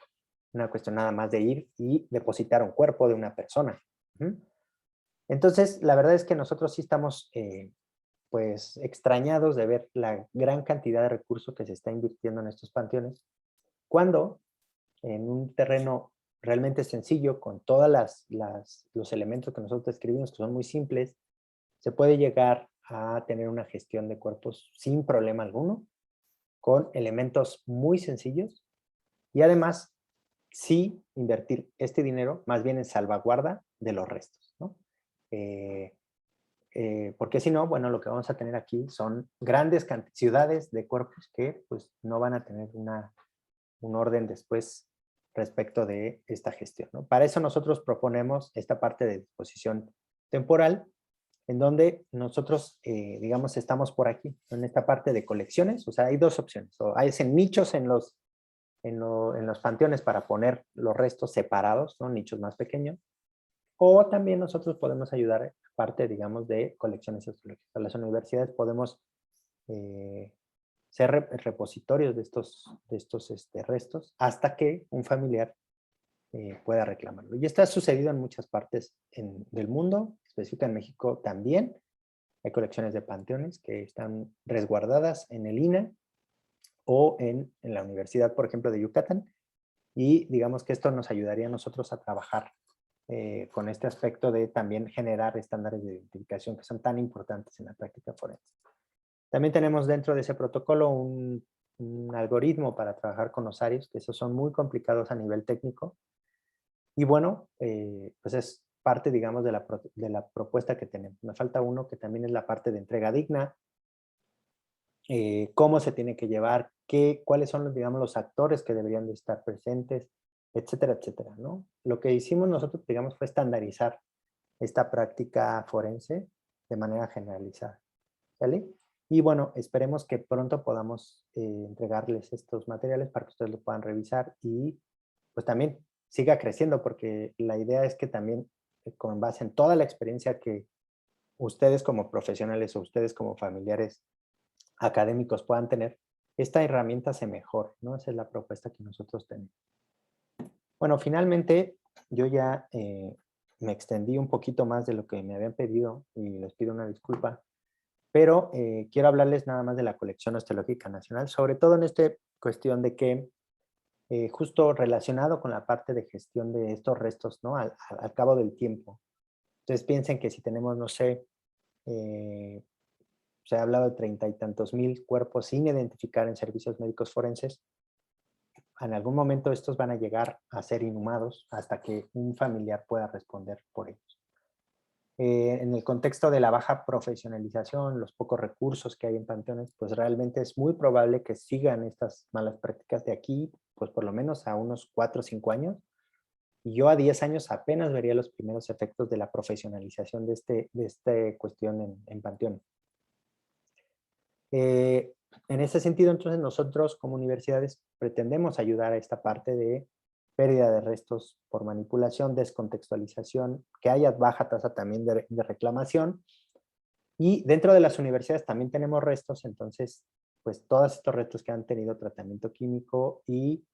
cuestión nada más de ir y depositar un cuerpo de una persona. Entonces, la verdad es que nosotros sí estamos pues extrañados de ver la gran cantidad de recursos que se está invirtiendo en estos panteones, cuando en un terreno realmente sencillo, con todos los elementos que nosotros describimos, que son muy simples, se puede llegar a tener una gestión de cuerpos sin problema alguno, con elementos muy sencillos, y además, sí invertir este dinero más bien en salvaguarda de los restos, ¿no? Porque si no, bueno, lo que vamos a tener aquí son grandes ciudades de cuerpos que pues no van a tener un orden después respecto de esta gestión, ¿no? Para eso nosotros proponemos esta parte de disposición temporal, en donde nosotros, digamos, estamos por aquí, en esta parte de colecciones. O sea, hay dos opciones, o hay nichos en los panteones para poner los restos separados, ¿no? Nichos más pequeños, o también nosotros podemos ayudar, parte, digamos, de colecciones arqueológicas. Las universidades podemos ser repositorios de estos restos hasta que un familiar pueda reclamarlo. Y esto ha sucedido en muchas partes del mundo, específicamente en México también. Hay colecciones de panteones que están resguardadas en el INAH o en la Universidad, por ejemplo, de Yucatán. Y digamos que esto nos ayudaría a nosotros a trabajar con este aspecto de también generar estándares de identificación que son tan importantes en la práctica forense. También tenemos dentro de ese protocolo un algoritmo para trabajar con osarios, que esos son muy complicados a nivel técnico. Y bueno, pues es parte, digamos, de la propuesta que tenemos. Me falta uno que también es la parte de entrega digna, cómo se tiene que llevar, cuáles son los, digamos, los actores que deberían de estar presentes, etcétera, etcétera, ¿no? Lo que hicimos nosotros, digamos, fue estandarizar esta práctica forense de manera generalizada, ¿sale? Y bueno, esperemos que pronto podamos entregarles estos materiales para que ustedes lo puedan revisar y pues también siga creciendo, porque la idea es que también con base en toda la experiencia que ustedes como profesionales o ustedes como familiares académicos puedan tener, esta herramienta se mejore, ¿no? Esa es la propuesta que nosotros tenemos. Bueno, finalmente yo ya me extendí un poquito más de lo que me habían pedido y les pido una disculpa, pero quiero hablarles nada más de la colección osteológica nacional, sobre todo en esta cuestión de que justo relacionado con la parte de gestión de estos restos, ¿no? Al cabo del tiempo. Entonces piensen que si tenemos, no sé, se ha hablado de 30 y tantos mil cuerpos sin identificar en servicios médicos forenses, en algún momento estos van a llegar a ser inhumados hasta que un familiar pueda responder por ellos. En el contexto de la baja profesionalización, los pocos recursos que hay en panteones, pues realmente es muy probable que sigan estas malas prácticas de aquí, pues por lo menos a unos 4 o 5 años. Y yo a 10 años apenas vería los primeros efectos de la profesionalización de esta cuestión en panteones. En ese sentido, entonces, nosotros como universidades pretendemos ayudar a esta parte de pérdida de restos por manipulación, descontextualización, que haya baja tasa también de reclamación. Y dentro de las universidades también tenemos restos, entonces, pues todos estos restos que han tenido tratamiento químico y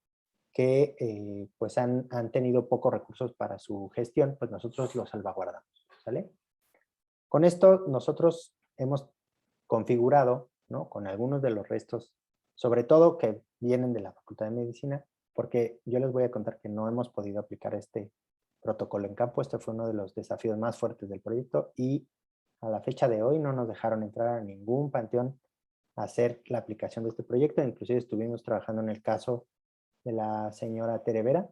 que pues han tenido pocos recursos para su gestión, pues nosotros los salvaguardamos, ¿sale? Con esto nosotros hemos configurado, ¿no? Con algunos de los restos, sobre todo que vienen de la Facultad de Medicina, porque yo les voy a contar que no hemos podido aplicar este protocolo en campo. Este fue uno de los desafíos más fuertes del proyecto y a la fecha de hoy no nos dejaron entrar a ningún panteón a hacer la aplicación de este proyecto. Inclusive estuvimos trabajando en el caso de la señora Terevera,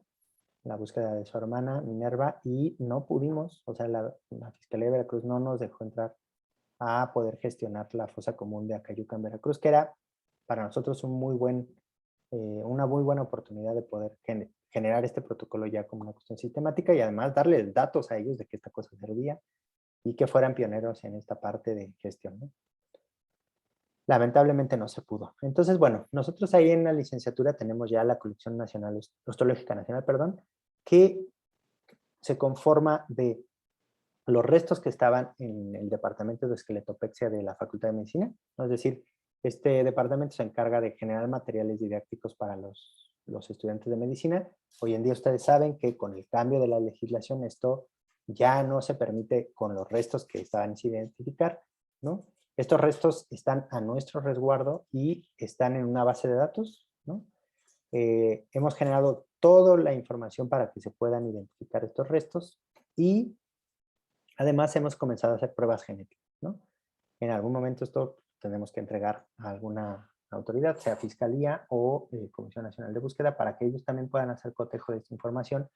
la búsqueda de su hermana Minerva, y no pudimos, o sea, la Fiscalía de Veracruz no nos dejó entrar a poder gestionar la fosa común de Acayuca en Veracruz, que era para nosotros una muy buena oportunidad de poder generar este protocolo ya como una cuestión sistemática y además darles datos a ellos de que esta cosa servía y que fueran pioneros en esta parte de gestión, ¿no? Lamentablemente no se pudo. Entonces, bueno, nosotros ahí en la licenciatura tenemos ya la Colección Nacional, Osteológica Nacional, perdón, que se conforma de los restos que estaban en el departamento de esqueletopexia de la Facultad de Medicina. Es decir, este departamento se encarga de generar materiales didácticos para los estudiantes de medicina. Hoy en día ustedes saben que con el cambio de la legislación esto ya no se permite con los restos que estaban sin identificar, ¿no? Estos restos están a nuestro resguardo y están en una base de datos, ¿no? Hemos generado toda la información para que se puedan identificar estos restos y además hemos comenzado a hacer pruebas genéticas, ¿no? En algún momento esto tenemos que entregar a alguna autoridad, sea Fiscalía o Comisión Nacional de Búsqueda, para que ellos también puedan hacer cotejo de esta información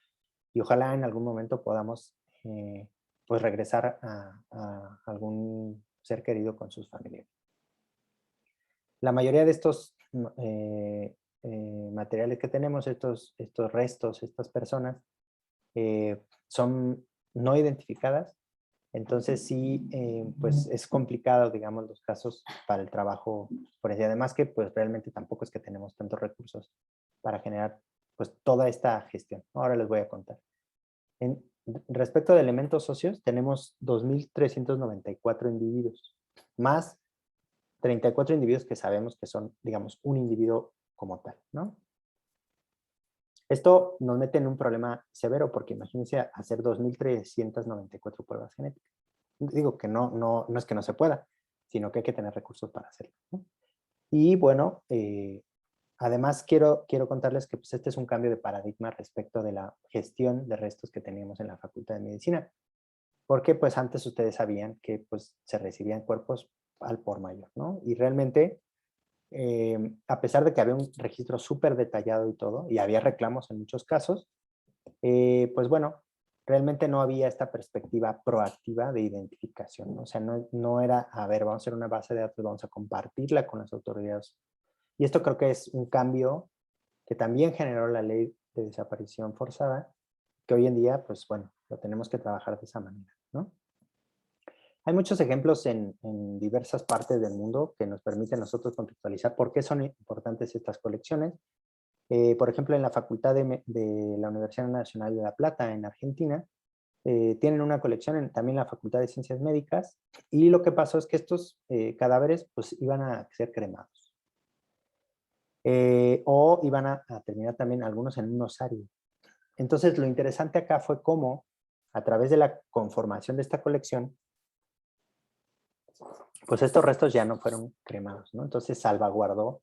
y ojalá en algún momento podamos pues regresar a algún ser querido con sus familiares. La mayoría de estos materiales que tenemos, estos restos, estas personas, son no identificadas. Entonces sí, pues es complicado, digamos, los casos para el trabajo forense. Además que pues realmente tampoco es que tenemos tantos recursos para generar pues toda esta gestión. Ahora les voy a contar. Respecto de elementos socios, tenemos 2.394 individuos, más 34 individuos que sabemos que son, digamos, un individuo como tal, ¿no? Esto nos mete en un problema severo porque imagínense hacer 2.394 pruebas genéticas. Digo que no es que no se pueda, sino que hay que tener recursos para hacerlo, ¿no? Y bueno, además quiero contarles que pues, este es un cambio de paradigma respecto de la gestión de restos que teníamos en la Facultad de Medicina, porque pues antes ustedes sabían que pues se recibían cuerpos al por mayor, ¿no? Y realmente, a pesar de que había un registro súper detallado y todo, y había reclamos en muchos casos, pues bueno, realmente no había esta perspectiva proactiva de identificación, ¿no? O sea, no era, a ver, vamos a hacer una base de datos, vamos a compartirla con las autoridades. Y esto creo que es un cambio que también generó la ley de desaparición forzada, que hoy en día, pues bueno, lo tenemos que trabajar de esa manera, ¿no? Hay muchos ejemplos en diversas partes del mundo que nos permiten nosotros contextualizar por qué son importantes estas colecciones. Por ejemplo, en la Facultad de la Universidad Nacional de La Plata, en Argentina, tienen una colección en también la Facultad de Ciencias Médicas, y lo que pasó es que estos cadáveres pues iban a ser cremados. O iban a terminar también algunos en un osario. Entonces, lo interesante acá fue cómo, a través de la conformación de esta colección, pues estos restos ya no fueron cremados, ¿no? Entonces salvaguardó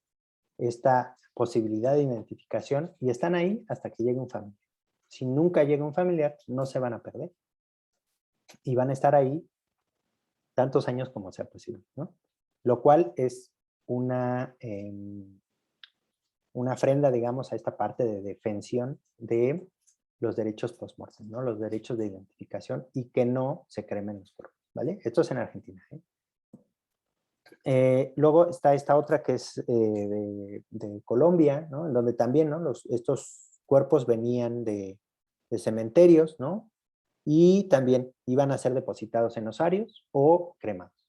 esta posibilidad de identificación y están ahí hasta que llegue un familiar. Si nunca llega un familiar, no se van a perder y van a estar ahí tantos años como sea posible, ¿no? Lo cual es una ofrenda, digamos, a esta parte de defensión de los derechos post-mortem, ¿no? Los derechos de identificación y que no se cremen los cuerpos, ¿vale? Esto es en Argentina, ¿eh? Luego está esta otra que es de Colombia, ¿no? En donde también, ¿no? Estos cuerpos venían de cementerios, ¿no? Y también iban a ser depositados en osarios o cremados.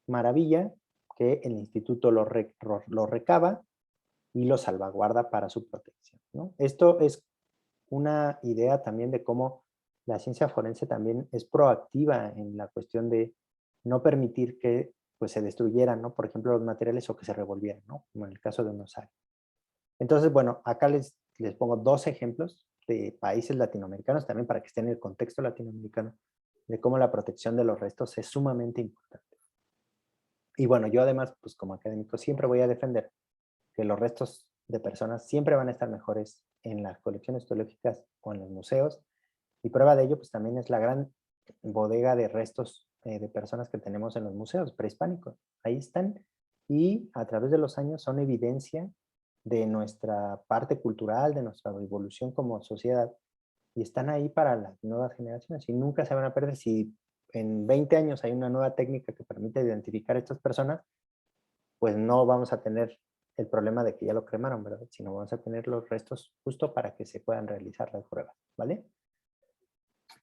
Maravilla que el instituto lo recaba y lo salvaguarda para su protección, ¿no? Esto es una idea también de cómo la ciencia forense también es proactiva en la cuestión de no permitir que pues, se destruyeran, ¿no? Por ejemplo, los materiales o que se revolvieran, ¿no? Como en el caso de un osario. Entonces, bueno, acá les pongo dos ejemplos de países latinoamericanos también para que estén en el contexto latinoamericano de cómo la protección de los restos es sumamente importante. Y bueno, yo además, pues como académico, siempre voy a defender que los restos de personas siempre van a estar mejores en las colecciones zoológicas o en los museos. Y prueba de ello, pues también es la gran bodega de restos de personas que tenemos en los museos prehispánicos. Ahí están y a través de los años son evidencia de nuestra parte cultural, de nuestra evolución como sociedad. Y están ahí para las nuevas generaciones y nunca se van a perder. Si en 20 años hay una nueva técnica que permite identificar a estas personas, pues no vamos a tener el problema de que ya lo cremaron, ¿verdad? Sino vamos a tener los restos justo para que se puedan realizar las pruebas, ¿vale?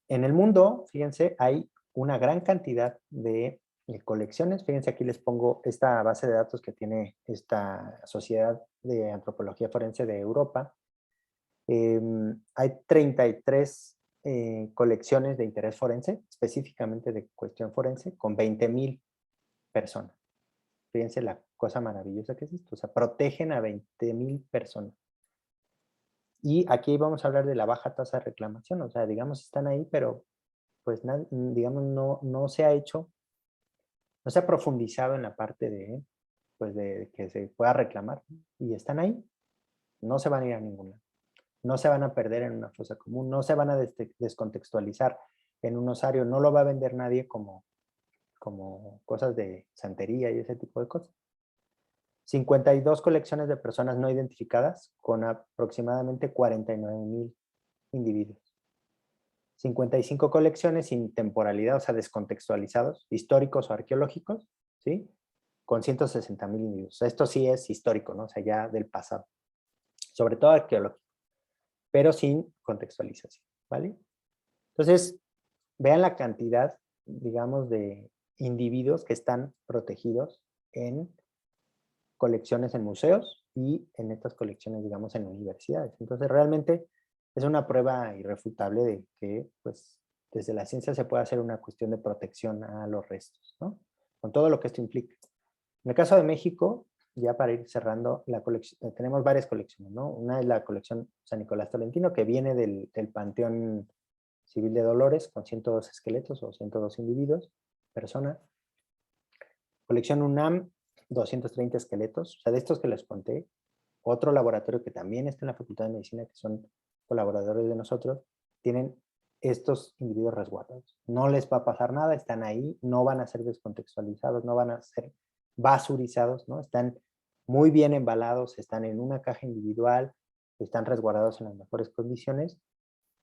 En el mundo, fíjense, hay una gran cantidad de colecciones. Fíjense, aquí les pongo esta base de datos que tiene esta Sociedad de Antropología Forense de Europa. Hay 33 colecciones de interés forense, específicamente de cuestión forense, con 20,000 personas. Fíjense la cosa maravillosa que es esto. O sea, protegen a 20,000 personas. Y aquí vamos a hablar de la baja tasa de reclamación. O sea, digamos, están ahí, pero pues, digamos, no se ha hecho, no se ha profundizado en la parte de, pues, de que se pueda reclamar. Y están ahí. No se van a ir a ningún lado. No se van a perder en una fosa común. No se van a descontextualizar en un osario. No lo va a vender nadie como cosas de santería y ese tipo de cosas. 52 colecciones de personas no identificadas con aproximadamente 49,000 individuos. 55 colecciones sin temporalidad, o sea, descontextualizados, históricos o arqueológicos, ¿sí? Con 160,000 individuos. O sea, esto sí es histórico, ¿no? O sea, ya del pasado. Sobre todo arqueológico, pero sin contextualización, ¿vale? Entonces, vean la cantidad, digamos, de individuos que están protegidos en colecciones en museos y en estas colecciones, digamos, en universidades. Entonces, realmente es una prueba irrefutable de que, pues, desde la ciencia se puede hacer una cuestión de protección a los restos, ¿no? Con todo lo que esto implica. En el caso de México, ya para ir cerrando, la colección, tenemos varias colecciones, ¿no? Una es la colección San Nicolás Tolentino, que viene del Panteón Civil de Dolores, con 102 esqueletos o 102 individuos, personas. Colección UNAM, 230 esqueletos. O sea, de estos que les conté, otro laboratorio que también está en la Facultad de Medicina, que son colaboradores de nosotros, tienen estos individuos resguardados. No les va a pasar nada, están ahí, no van a ser descontextualizados, no van a ser basurizados, ¿no? Están muy bien embalados, están en una caja individual, están resguardados en las mejores condiciones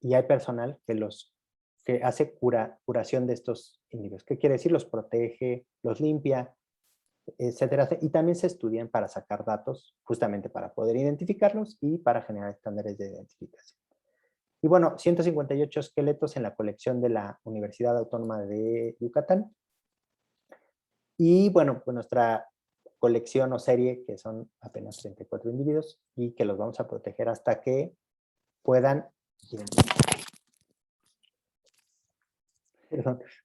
y hay personal que hace curación de estos individuos. ¿Qué quiere decir? Los protege, los limpia, etcétera. Y también se estudian para sacar datos, justamente para poder identificarlos y para generar estándares de identificación. Y bueno, 158 esqueletos en la colección de la Universidad Autónoma de Yucatán. Y bueno, pues nuestra colección o serie, que son apenas 34 individuos y que los vamos a proteger hasta que puedan,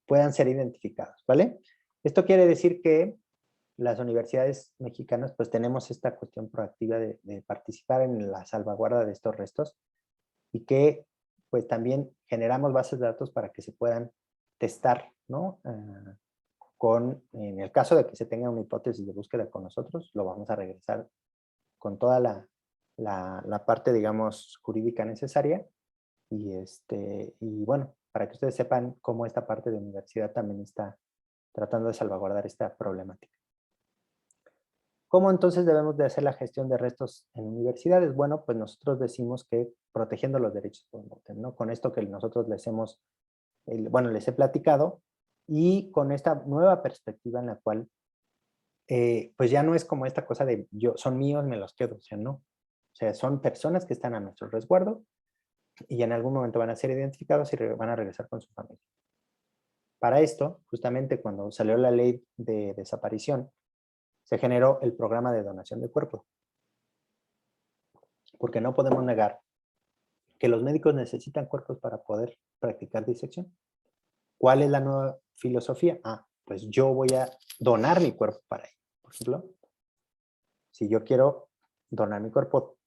puedan ser identificados, ¿vale? Esto quiere decir que las universidades mexicanas pues tenemos esta cuestión proactiva de participar en la salvaguarda de estos restos y que pues también generamos bases de datos para que se puedan testar, ¿no? En el caso de que se tenga una hipótesis de búsqueda con nosotros, lo vamos a regresar con toda la parte, digamos, jurídica necesaria y bueno, para que ustedes sepan cómo esta parte de universidad también está tratando de salvaguardar esta problemática. ¿Cómo entonces debemos de hacer la gestión de restos en universidades? Bueno, pues nosotros decimos que protegiendo los derechos post-mortem, ¿no? Con esto que nosotros les les he platicado y con esta nueva perspectiva en la cual, pues ya no es como esta cosa de son míos, me los quedo, o sea, no. O sea, son personas que están a nuestro resguardo y en algún momento van a ser identificados y van a regresar con su familia. Para esto, justamente cuando salió la ley de desaparición, se generó el programa de donación de cuerpos. Porque no podemos negar que los médicos necesitan cuerpos para poder practicar disección. ¿Cuál es la nueva filosofía? Pues yo voy a donar mi cuerpo para ello. Por ejemplo, si yo quiero donar mi cuerpo,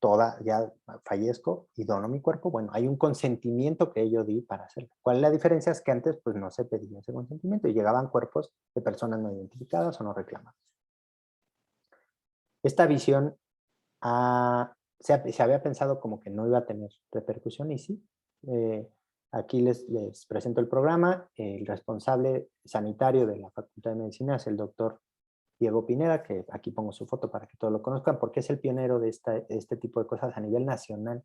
ya fallezco y dono mi cuerpo, bueno, hay un consentimiento que yo di para hacerlo. ¿Cuál es la diferencia? Es que antes pues no se pedía ese consentimiento y llegaban cuerpos de personas no identificadas o no reclamadas. Esta visión se había pensado como que no iba a tener repercusión y sí. Aquí les presento el programa. El responsable sanitario de la Facultad de Medicina es el doctor Diego Pineda, que aquí pongo su foto para que todos lo conozcan, porque es el pionero de este tipo de cosas a nivel nacional,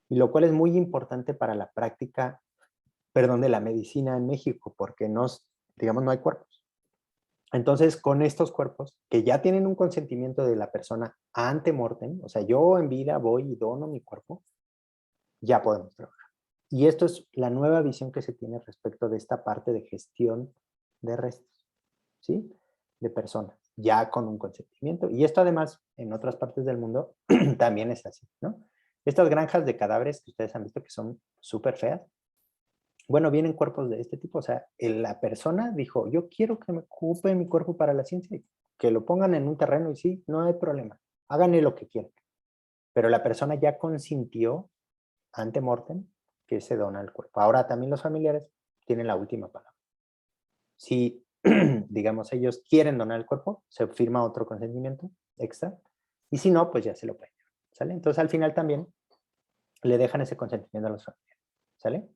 y lo cual es muy importante para la práctica, de la medicina en México, porque digamos, no hay cuerpos. Entonces, con estos cuerpos, que ya tienen un consentimiento de la persona ante mortem, o sea, yo en vida voy y dono mi cuerpo, ya podemos trabajar. Y esto es la nueva visión que se tiene respecto de esta parte de gestión de restos, ¿sí? De personas, ya con un consentimiento. Y esto además, en otras partes del mundo, también es así, ¿no? Estas granjas de cadáveres que ustedes han visto que son súper feas, bueno, vienen cuerpos de este tipo. O sea, la persona dijo, yo quiero que me ocupe mi cuerpo para la ciencia, que lo pongan en un terreno y sí, no hay problema, háganle lo que quieran. Pero la persona ya consintió ante mortem que se dona el cuerpo. Ahora también los familiares tienen la última palabra. Si, digamos, ellos quieren donar el cuerpo, se firma otro consentimiento extra, y si no, pues ya se lo pueden llevar, ¿sale? Entonces al final también le dejan ese consentimiento a los familiares, ¿sale?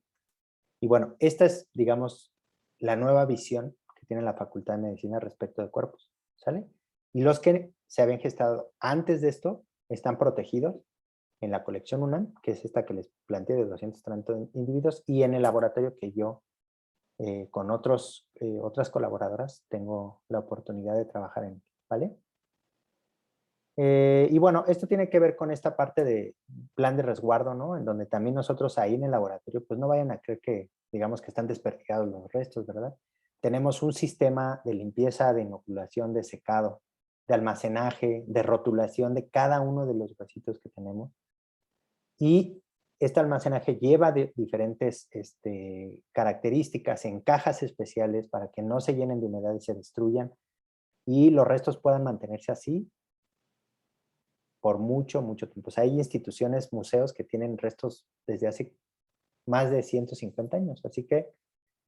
Y bueno, esta es, digamos, la nueva visión que tiene la Facultad de Medicina respecto de cuerpos, ¿sale? Y los que se habían gestado antes de esto están protegidos en la colección UNAM, que es esta que les planteé de 230 individuos, y en el laboratorio que yo, con otras colaboradoras, tengo la oportunidad de trabajar en, ¿vale? Y bueno, esto tiene que ver con esta parte de plan de resguardo, ¿no? En donde también nosotros ahí en el laboratorio, pues no vayan a creer que, digamos, que están desperdigados los restos, ¿verdad? Tenemos un sistema de limpieza, de inoculación, de secado, de almacenaje, de rotulación de cada uno de los vasitos que tenemos. Y este almacenaje lleva diferentes características en cajas especiales para que no se llenen de humedad y se destruyan y los restos puedan mantenerse así por mucho, mucho tiempo. O sea, hay instituciones, museos que tienen restos desde hace más de 150 años. Así que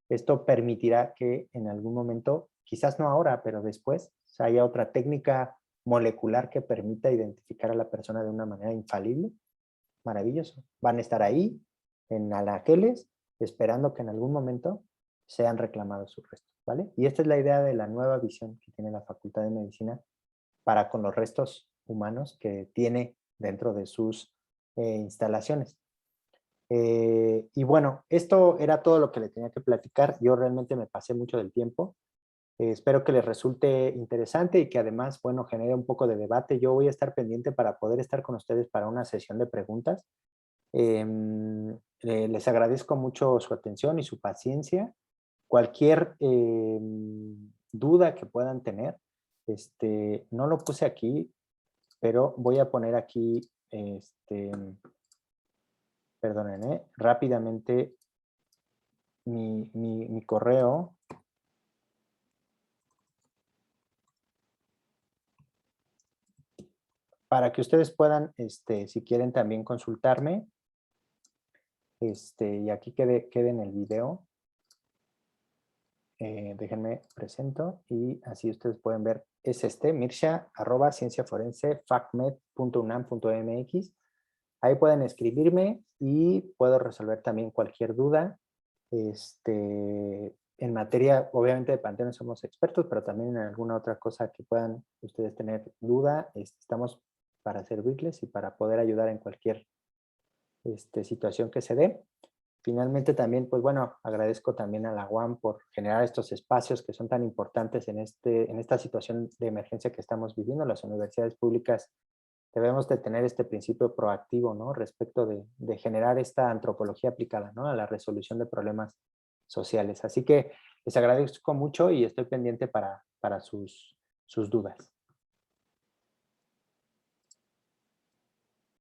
esto permitirá que en algún momento, quizás no ahora, pero después, sea, haya otra técnica molecular que permita identificar a la persona de una manera infalible, maravilloso. Van a estar ahí, en anaqueles, esperando que en algún momento sean reclamados sus restos, ¿vale? Y esta es la idea de la nueva visión que tiene la Facultad de Medicina para con los restos humanos que tiene dentro de sus instalaciones. Y bueno, esto era todo lo que le tenía que platicar. Yo realmente me pasé mucho del tiempo. Espero que les resulte interesante y que además, bueno, genere un poco de debate. Yo voy a estar pendiente para poder estar con ustedes para una sesión de preguntas. Les agradezco mucho su atención y su paciencia. Cualquier duda que puedan tener, no lo puse aquí, pero voy a poner aquí, perdonen, rápidamente mi correo. Para que ustedes puedan, si quieren también consultarme, y aquí quede en el video. Déjenme presento y así ustedes pueden ver. Es mirsha@cienciaforense.facmed.unam.mx. Ahí pueden escribirme y puedo resolver también cualquier duda. En materia, obviamente de panteones somos expertos, pero también en alguna otra cosa que puedan ustedes tener duda, estamos para servirles y para poder ayudar en cualquier situación que se dé. Finalmente también, pues bueno, agradezco también a la UAM por generar estos espacios que son tan importantes en esta situación de emergencia que estamos viviendo. Las universidades públicas debemos de tener este principio proactivo, ¿no? Respecto de generar esta antropología aplicada, ¿no? A la resolución de problemas sociales. Así que les agradezco mucho y estoy pendiente para sus dudas.